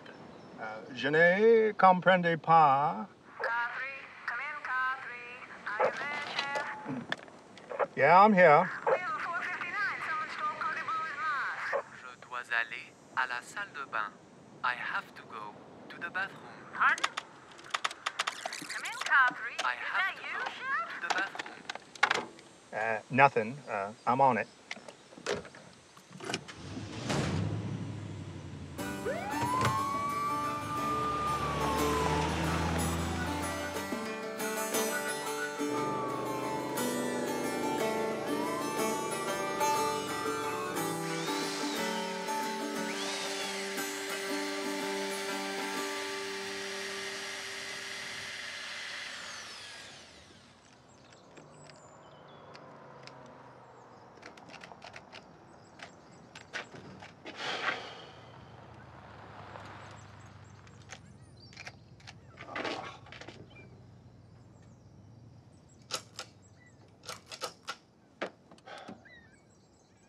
Je ne comprends pas. Yeah, I'm here. Je dois aller à la salle de bain. I have to go to the bathroom. Pardon? Come in, Carthree. I Is have that to you, go Sheriff? to the bathroom. Nothing. I'm on it.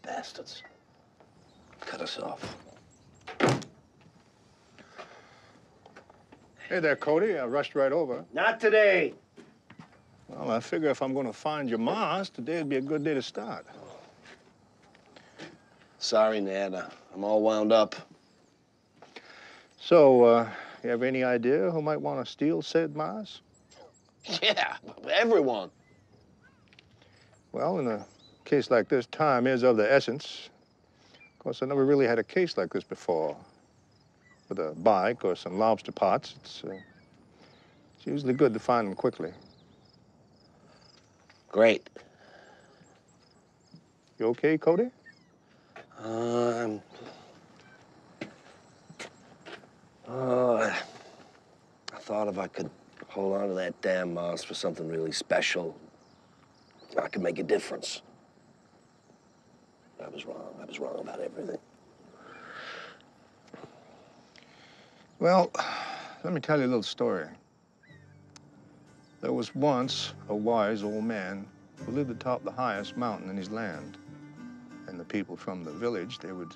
Bastards. cut us off. Hey there, Cody. I rushed right over. Not today. Well, I figure if I'm going to find your Mars, today'd be a good day to start. Sorry, Ned. I'm all wound up. So, you have any idea who might want to steal said Mars? Yeah, everyone. Well, in a case like this, time is of the essence. Of course, I never really had a case like this before. With a bike or some lobster pots, it's usually good to find them quickly. Great. You okay, Cody? I thought if I could hold on to that damn Mars for something really special, I could make a difference. I was wrong. I was wrong about everything. Well, let me tell you a little story. There was once a wise old man who lived atop the highest mountain in his land. And the people from the village, they would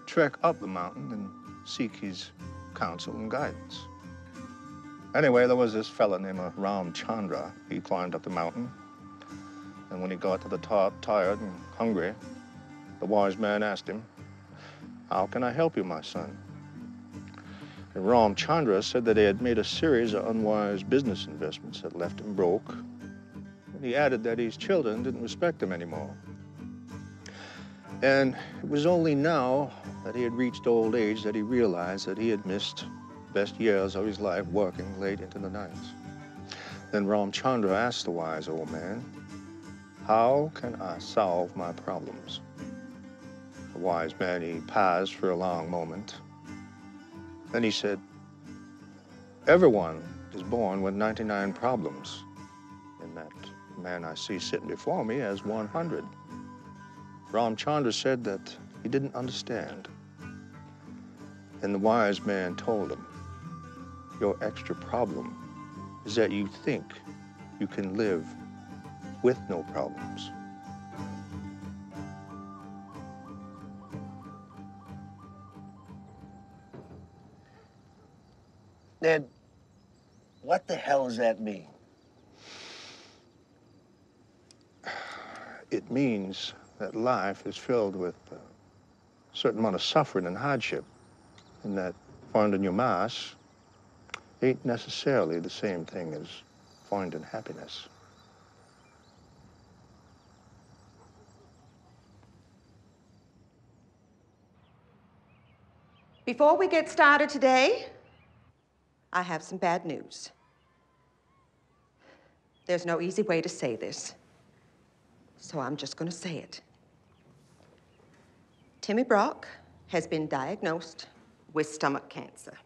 trek up the mountain and seek his counsel and guidance. Anyway, there was this fella named Ram Chandra. He climbed up the mountain. And when he got to the top, tired and hungry, the wise man asked him, "How can I help you, my son?" And Ram Chandra said that he had made a series of unwise business investments that left him broke. And he added that his children didn't respect him anymore. And it was only now that he had reached old age that he realized that he had missed the best years of his life working late into the nights. Then Ram Chandra asked the wise old man, "How can I solve my problems?" The wise man, he paused for a long moment. Then he said, "Everyone is born with 99 problems. And that man I see sitting before me has 100. Ram Chandra said that he didn't understand. And the wise man told him, "Your extra problem is that you think you can live with no problems." Ned, what the hell does that mean? It means that life is filled with a certain amount of suffering and hardship, and that finding your Mars ain't necessarily the same thing as finding happiness. Before we get started today, I have some bad news. There's no easy way to say this, so I'm just going to say it. Timmy Brock has been diagnosed with stomach cancer.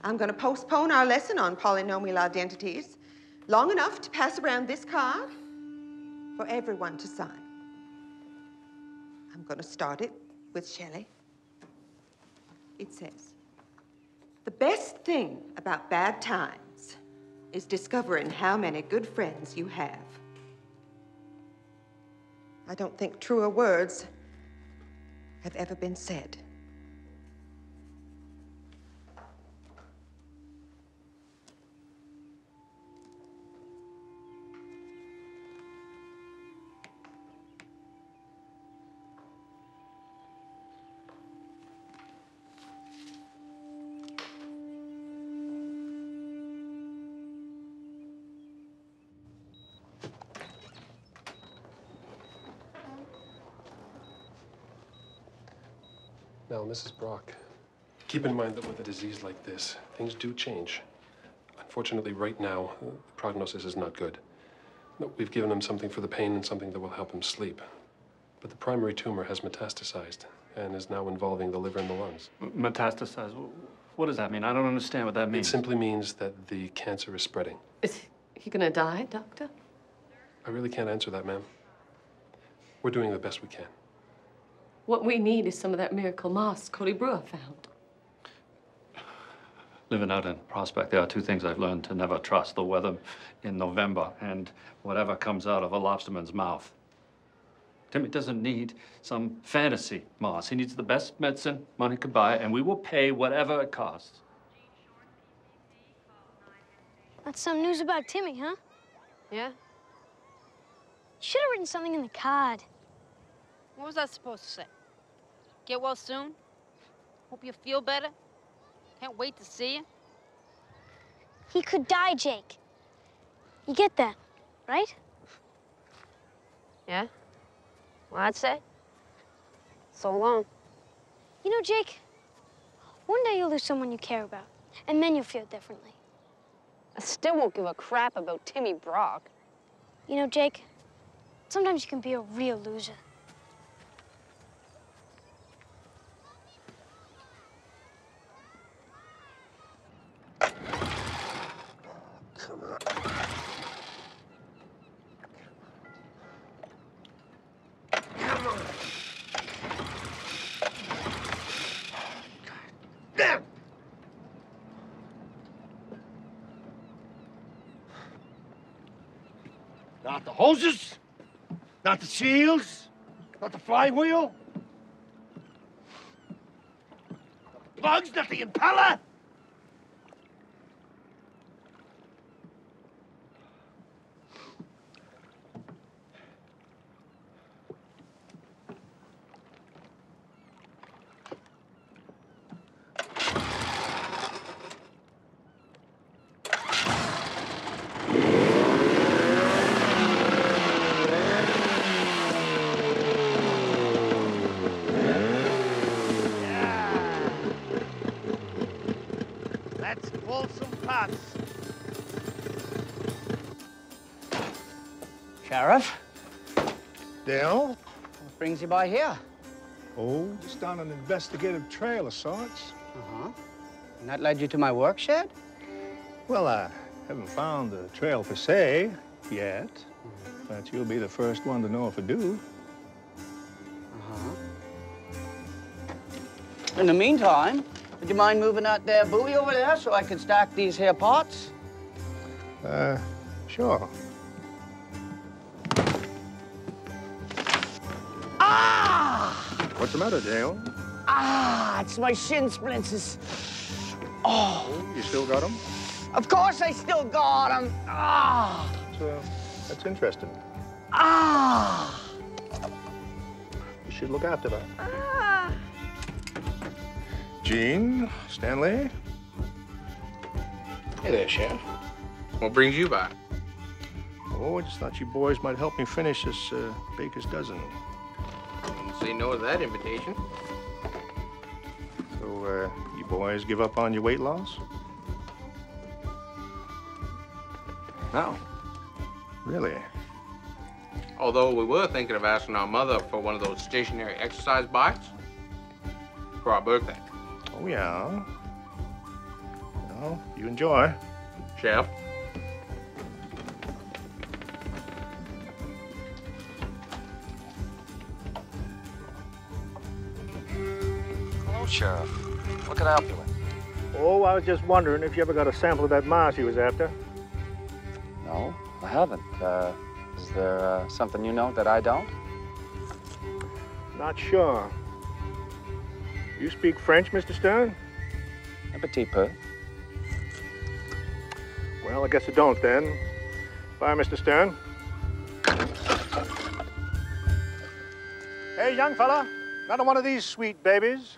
I'm going to postpone our lesson on polynomial identities long enough to pass around this card for everyone to sign. I'm going to start it with Shelley. It says, "The best thing about bad times is discovering how many good friends you have." I don't think truer words have ever been said. Now, Mrs. Brock, keep in mind that with a disease like this, things do change. Unfortunately, right now, the prognosis is not good. We've given him something for the pain and something that will help him sleep. But the primary tumor has metastasized and is now involving the liver and the lungs. Metastasized? What does that mean? I don't understand what that means. It simply means that the cancer is spreading. Is he gonna die, Doctor? I really can't answer that, ma'am. We're doing the best we can. What we need is some of that miracle moss Cody Brewer found. Living out in Prospect, there are two things I've learned to never trust: the weather in November and whatever comes out of a lobsterman's mouth. Timmy doesn't need some fantasy, Moss. He needs the best medicine money could buy, and we will pay whatever it costs. That's some news about Timmy, huh? Yeah? Should have written something in the card. What was I supposed to say? Get well soon? Hope you feel better? Can't wait to see you? He could die, Jake. You get that, right? Yeah? Well, I'd say. So long. You know, Jake, one day you'll lose someone you care about, and then you'll feel differently. I still won't give a crap about Timmy Brock. You know, Jake, sometimes you can be a real loser. Come on. Come on. Damn! Not the hoses, not the seals, not the flywheel, not the plugs, not the impeller. Let's pull some pots. Sheriff, Dale? what brings you by here? Oh, just on an investigative trail of sorts. Uh-huh. And that led you to my work shed? Well, I haven't found the trail per se yet, but you'll be the first one to know if I do. Uh-huh. In the meantime, would you mind moving that there buoy over there so I can stack these here pots? Sure. Ah! What's the matter, Dale? Ah, it's my shin splints. Oh. You still got them? Of course I still got them. Ah. That's interesting. Ah. You should look after that. Ah. Gene, Stanley. Hey there, Sheriff. What brings you by? Oh, I just thought you boys might help me finish this baker's dozen. Didn't say no to that invitation. So, you boys give up on your weight loss? No. Really? Although we were thinking of asking our mother for one of those stationary exercise bikes for our birthday. Oh, yeah. Well, you enjoy. Chef. Hello, Sheriff. What can I help you with? Oh, I was just wondering if you ever got a sample of that moss you was after. No, I haven't. Is there something you know that I don't? Not sure. You speak French, Mr. Stern? Un petit peu. Well, I guess I don't then. Bye, Mr. Stern. Hey, young fella, not one of these sweet babies.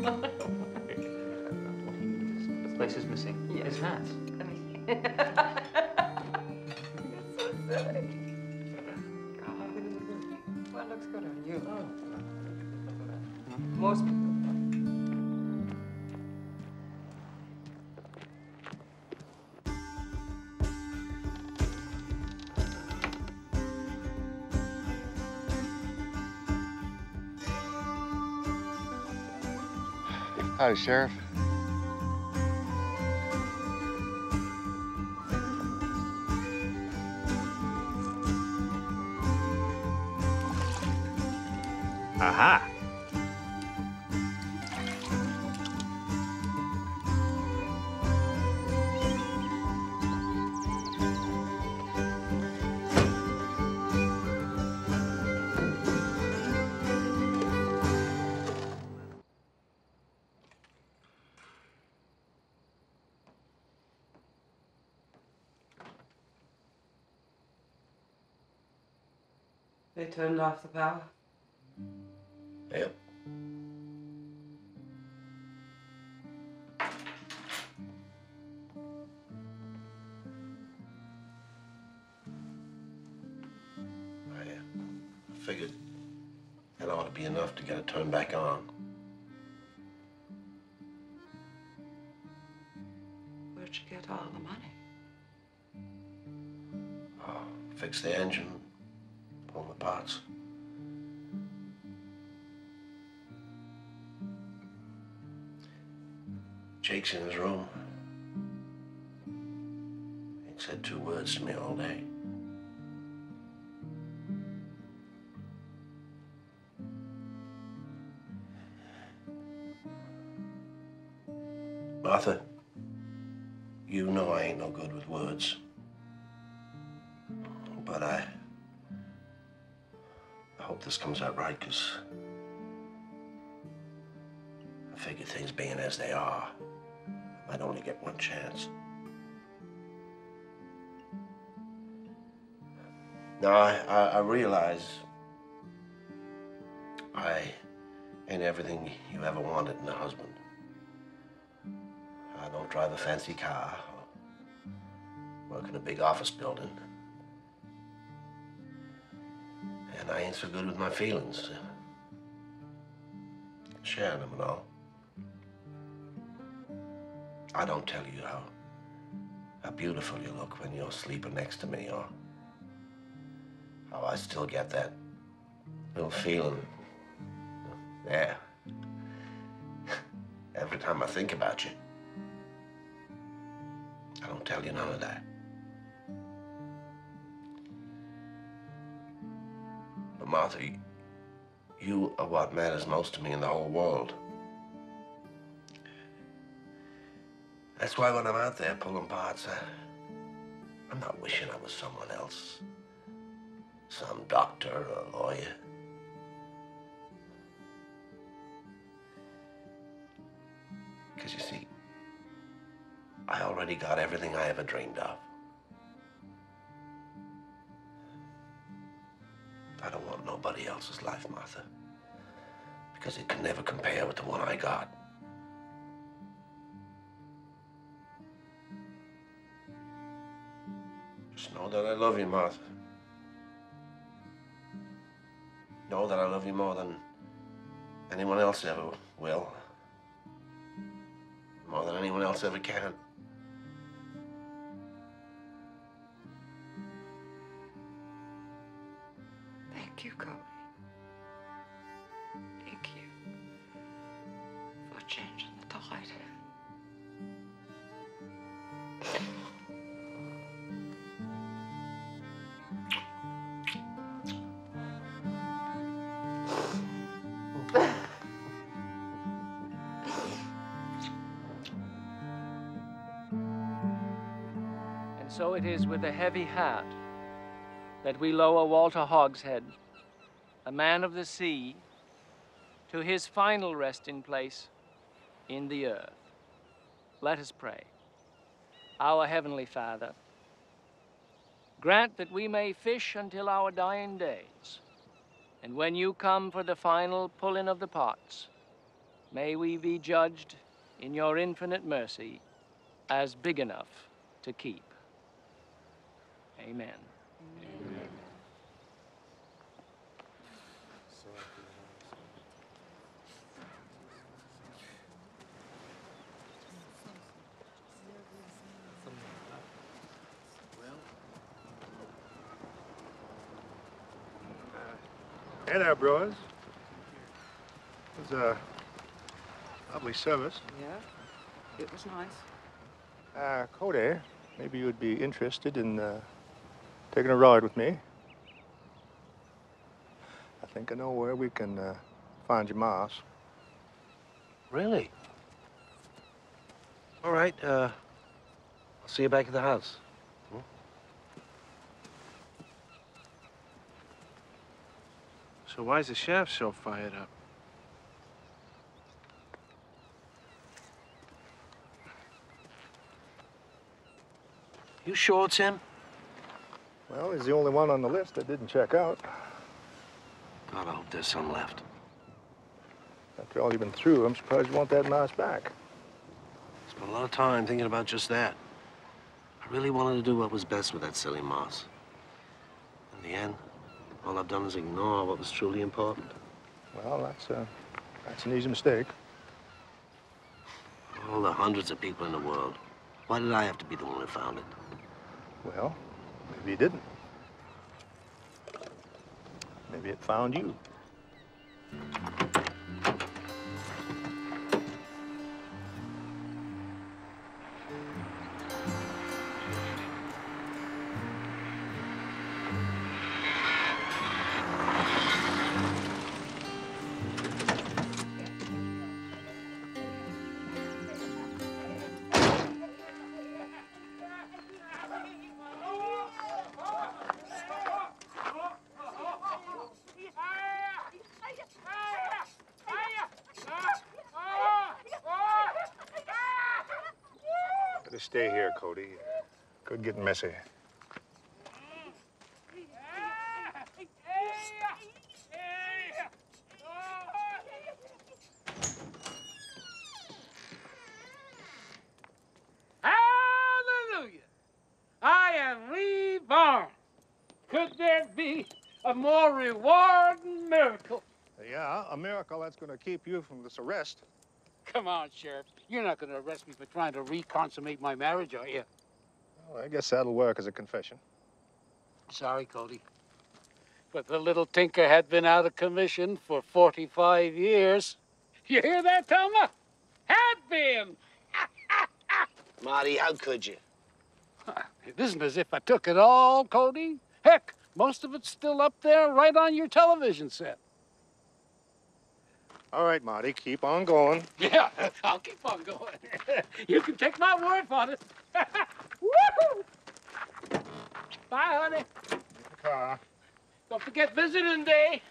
This place is missing his hat. So silly. God. Well, it looks good on you. Most people. Howdy, Sheriff. Aha! They turned off the power. Yep. I figured that ought to be enough to get it turned back on. Where'd you get all the money? Fix the engine, pull the parts. Jake's in his room. Ain't said 2 words to me all day. Martha, you know I ain't no good with words. But I hope this comes out right, 'cause I figure things being as they are, I'd only get one chance. Now, I realize I ain't everything you ever wanted in a husband. I don't drive a fancy car or work in a big office building. And I ain't so good with my feelings. Sharing them and all. I don't tell you how beautiful you look when you're sleeping next to me, or how I still get that little feeling there every time I think about you. I don't tell you none of that. But Martha, you are what matters most to me in the whole world. That's why when I'm out there pulling parts, I'm not wishing I was someone else. Some doctor or lawyer. Because you see, I already got everything I ever dreamed of. I don't want nobody else's life, Martha, because it can never compare with the one I got. Just know that I love you, Martha. Know that I love you more than anyone else ever will. More than anyone else ever can. Thank you, Cody. Thank you for changing the tide. And so it is with a heavy heart that we lower Walter Hogshead, a man of the sea, to his final resting place in the earth. Let us pray. Our Heavenly Father, grant that we may fish until our dying days, and when you come for the final pulling of the pots, may we be judged in your infinite mercy as big enough to keep. Amen. Hey there, Brewers. It was a lovely service. Yeah, it was nice. Cody, maybe you'd be interested in taking a ride with me. I think I know where we can find your mouse. Really? All right, I'll see you back at the house. So why's the sheriff so fired up? You sure it's him? Well, he's the only one on the list that didn't check out. God, I hope there's some left. After all you've been through, I'm surprised you want that mouse back. Spent a lot of time thinking about just that. I really wanted to do what was best with that silly mouse. In the end, all I've done is ignore what was truly important. Well, that's an easy mistake. All the hundreds of people in the world. Why did I have to be the one who found it? Well, maybe you didn't. Maybe it found you. Better stay here, Cody. Could get messy. Hallelujah! I am reborn. Could there be a more rewarding miracle? Yeah, a miracle that's going to keep you from this arrest. Come on, Sheriff. You're not going to arrest me for trying to reconsummate my marriage, are you? Well, I guess that'll work as a confession. Sorry, Cody. But the little tinker had been out of commission for 45 years. You hear that, Thelma? Had been. Marty, how could you? It isn't as if I took it all, Cody. Heck, most of it's still up there right on your television set. All right, Marty, keep on going. Yeah, I'll keep on going. You can take my word for it. Woo-hoo! Bye, honey. Car. Don't forget visiting day.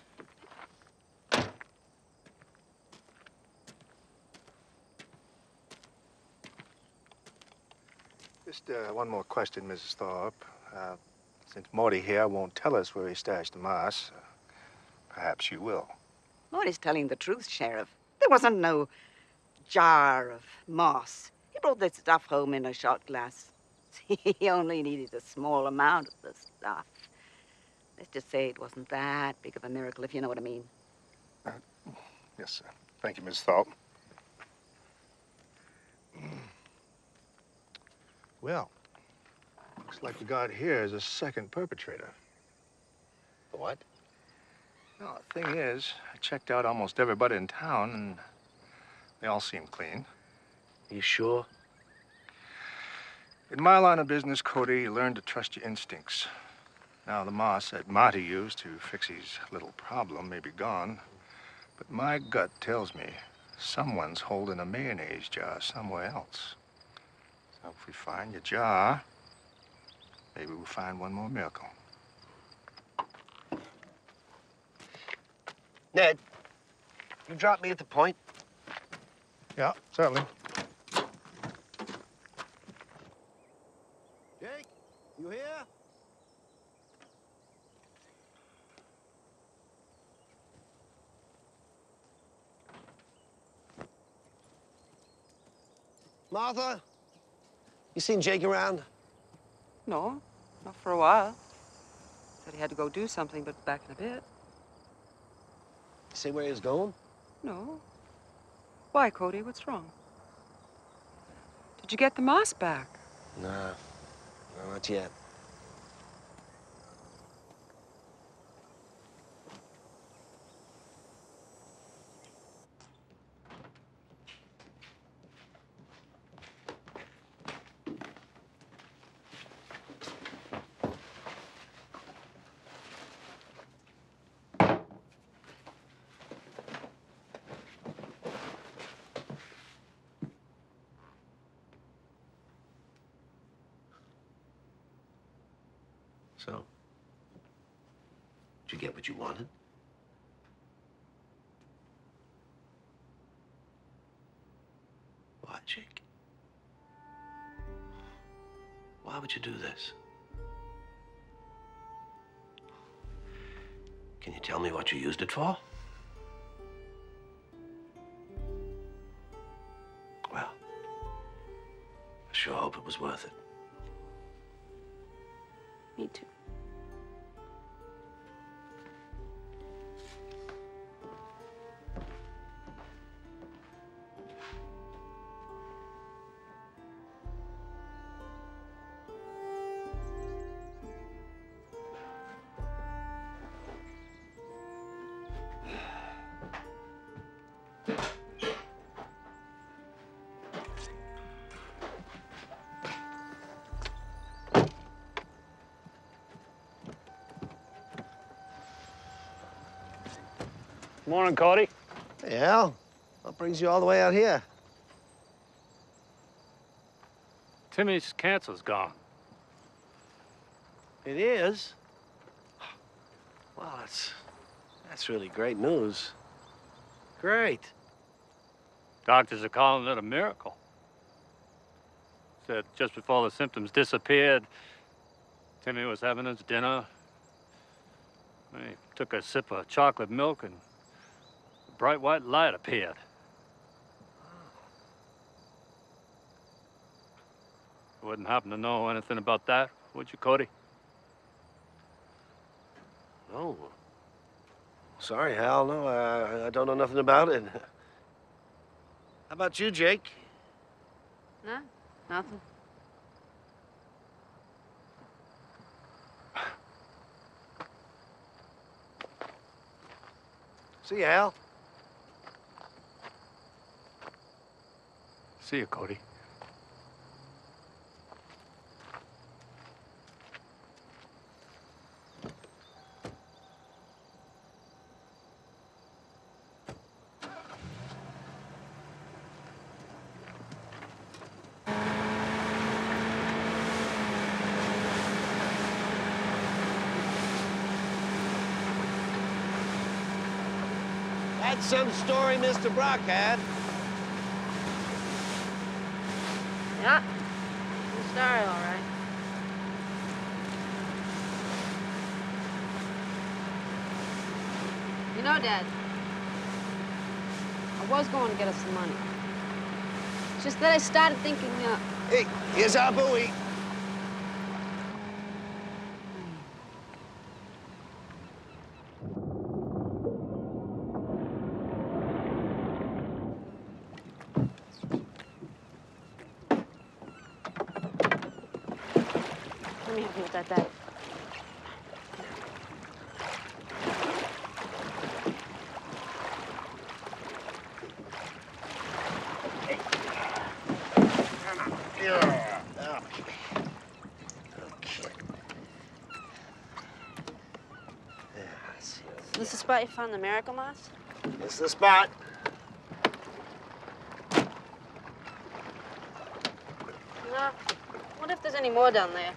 Just one more question, Mrs. Thorpe. Since Morty here won't tell us where he stashed the mouse, perhaps you will. Morty's telling the truth, Sheriff. There wasn't no jar of moss. He brought this stuff home in a shot glass. He only needed a small amount of the stuff. Let's just say it wasn't that big of a miracle, if you know what I mean. Yes, sir. Thank you, Miss Thorpe. Well, looks like we got here is a second perpetrator. What? No, the thing is, I checked out almost everybody in town, and they all seem clean. You sure? In my line of business, Cody, you learn to trust your instincts. Now, the moss that Marty used to fix his little problem may be gone, but my gut tells me someone's holding a mayonnaise jar somewhere else. So if we find your jar, maybe we'll find one more miracle. Ned, you drop me at the point? Yeah, certainly. Jake, you here? Martha, you seen Jake around? No, not for a while. Said he had to go do something, but back in a bit. See where he's going? No. Why, Cody? What's wrong? Did you get the moss back? Nah, no, not yet. So, did you get what you wanted? Why, Jake? Why would you do this? Can you tell me what you used it for? Well, I sure hope it was worth it. Me too. Morning, Cody. Hey, Al. What brings you all the way out here? Timmy's cancer's gone. It is? Well, that's really great news. Great. Doctors are calling it a miracle. Said just before the symptoms disappeared, Timmy was having his dinner. He took a sip of chocolate milk and a bright white light appeared. You wouldn't happen to know anything about that, would you, Cody? No. Sorry, Hal. No, I don't know nothing about it. How about you, Jake? No, nothing. See you, Hal. See you, Cody. That's some story Mr. Brock had. Yeah, good story, all right. You know, Dad, I was going to get us some money. It's just that I started thinking, Hey, here's our buoy. let me help you with that, Dad. Is this the spot you found the miracle moss? It's the spot. No. What if there's any more down there?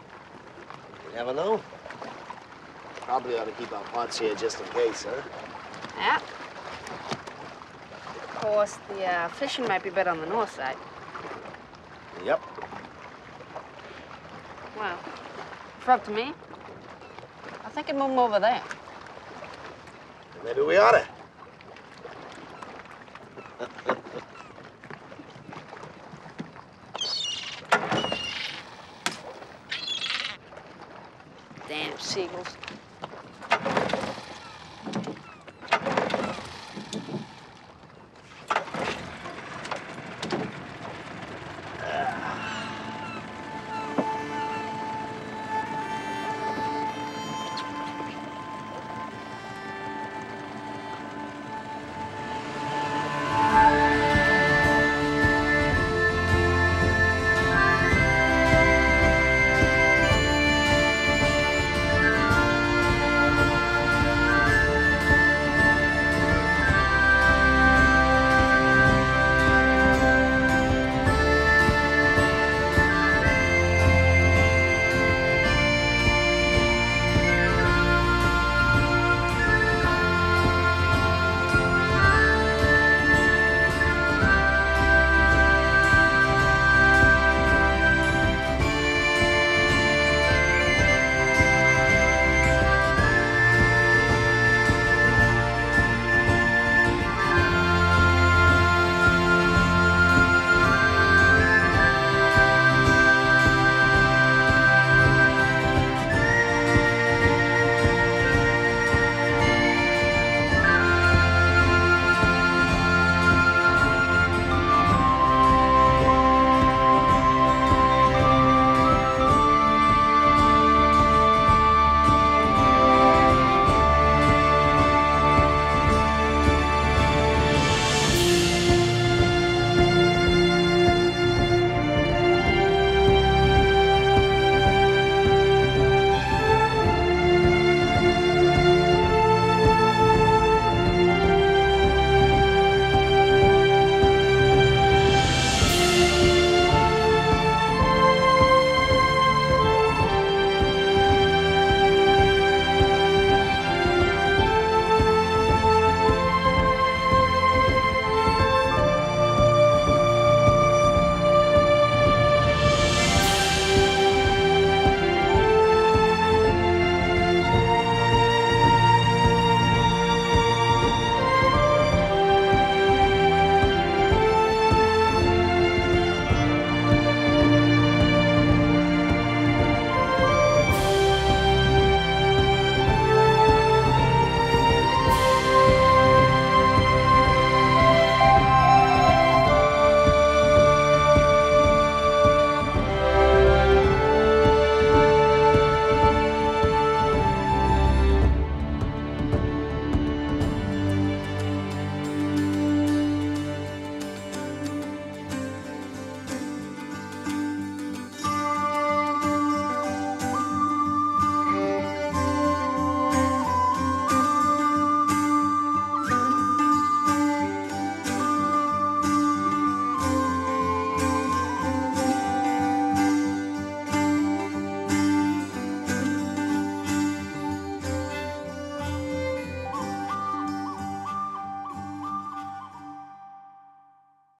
You never know. Probably ought to keep our pots here just in case, huh? Yeah. Of course, the fishing might be better on the north side. Yep. Well, if up to me, I think I'd move them over there. Maybe we oughta. seagulls.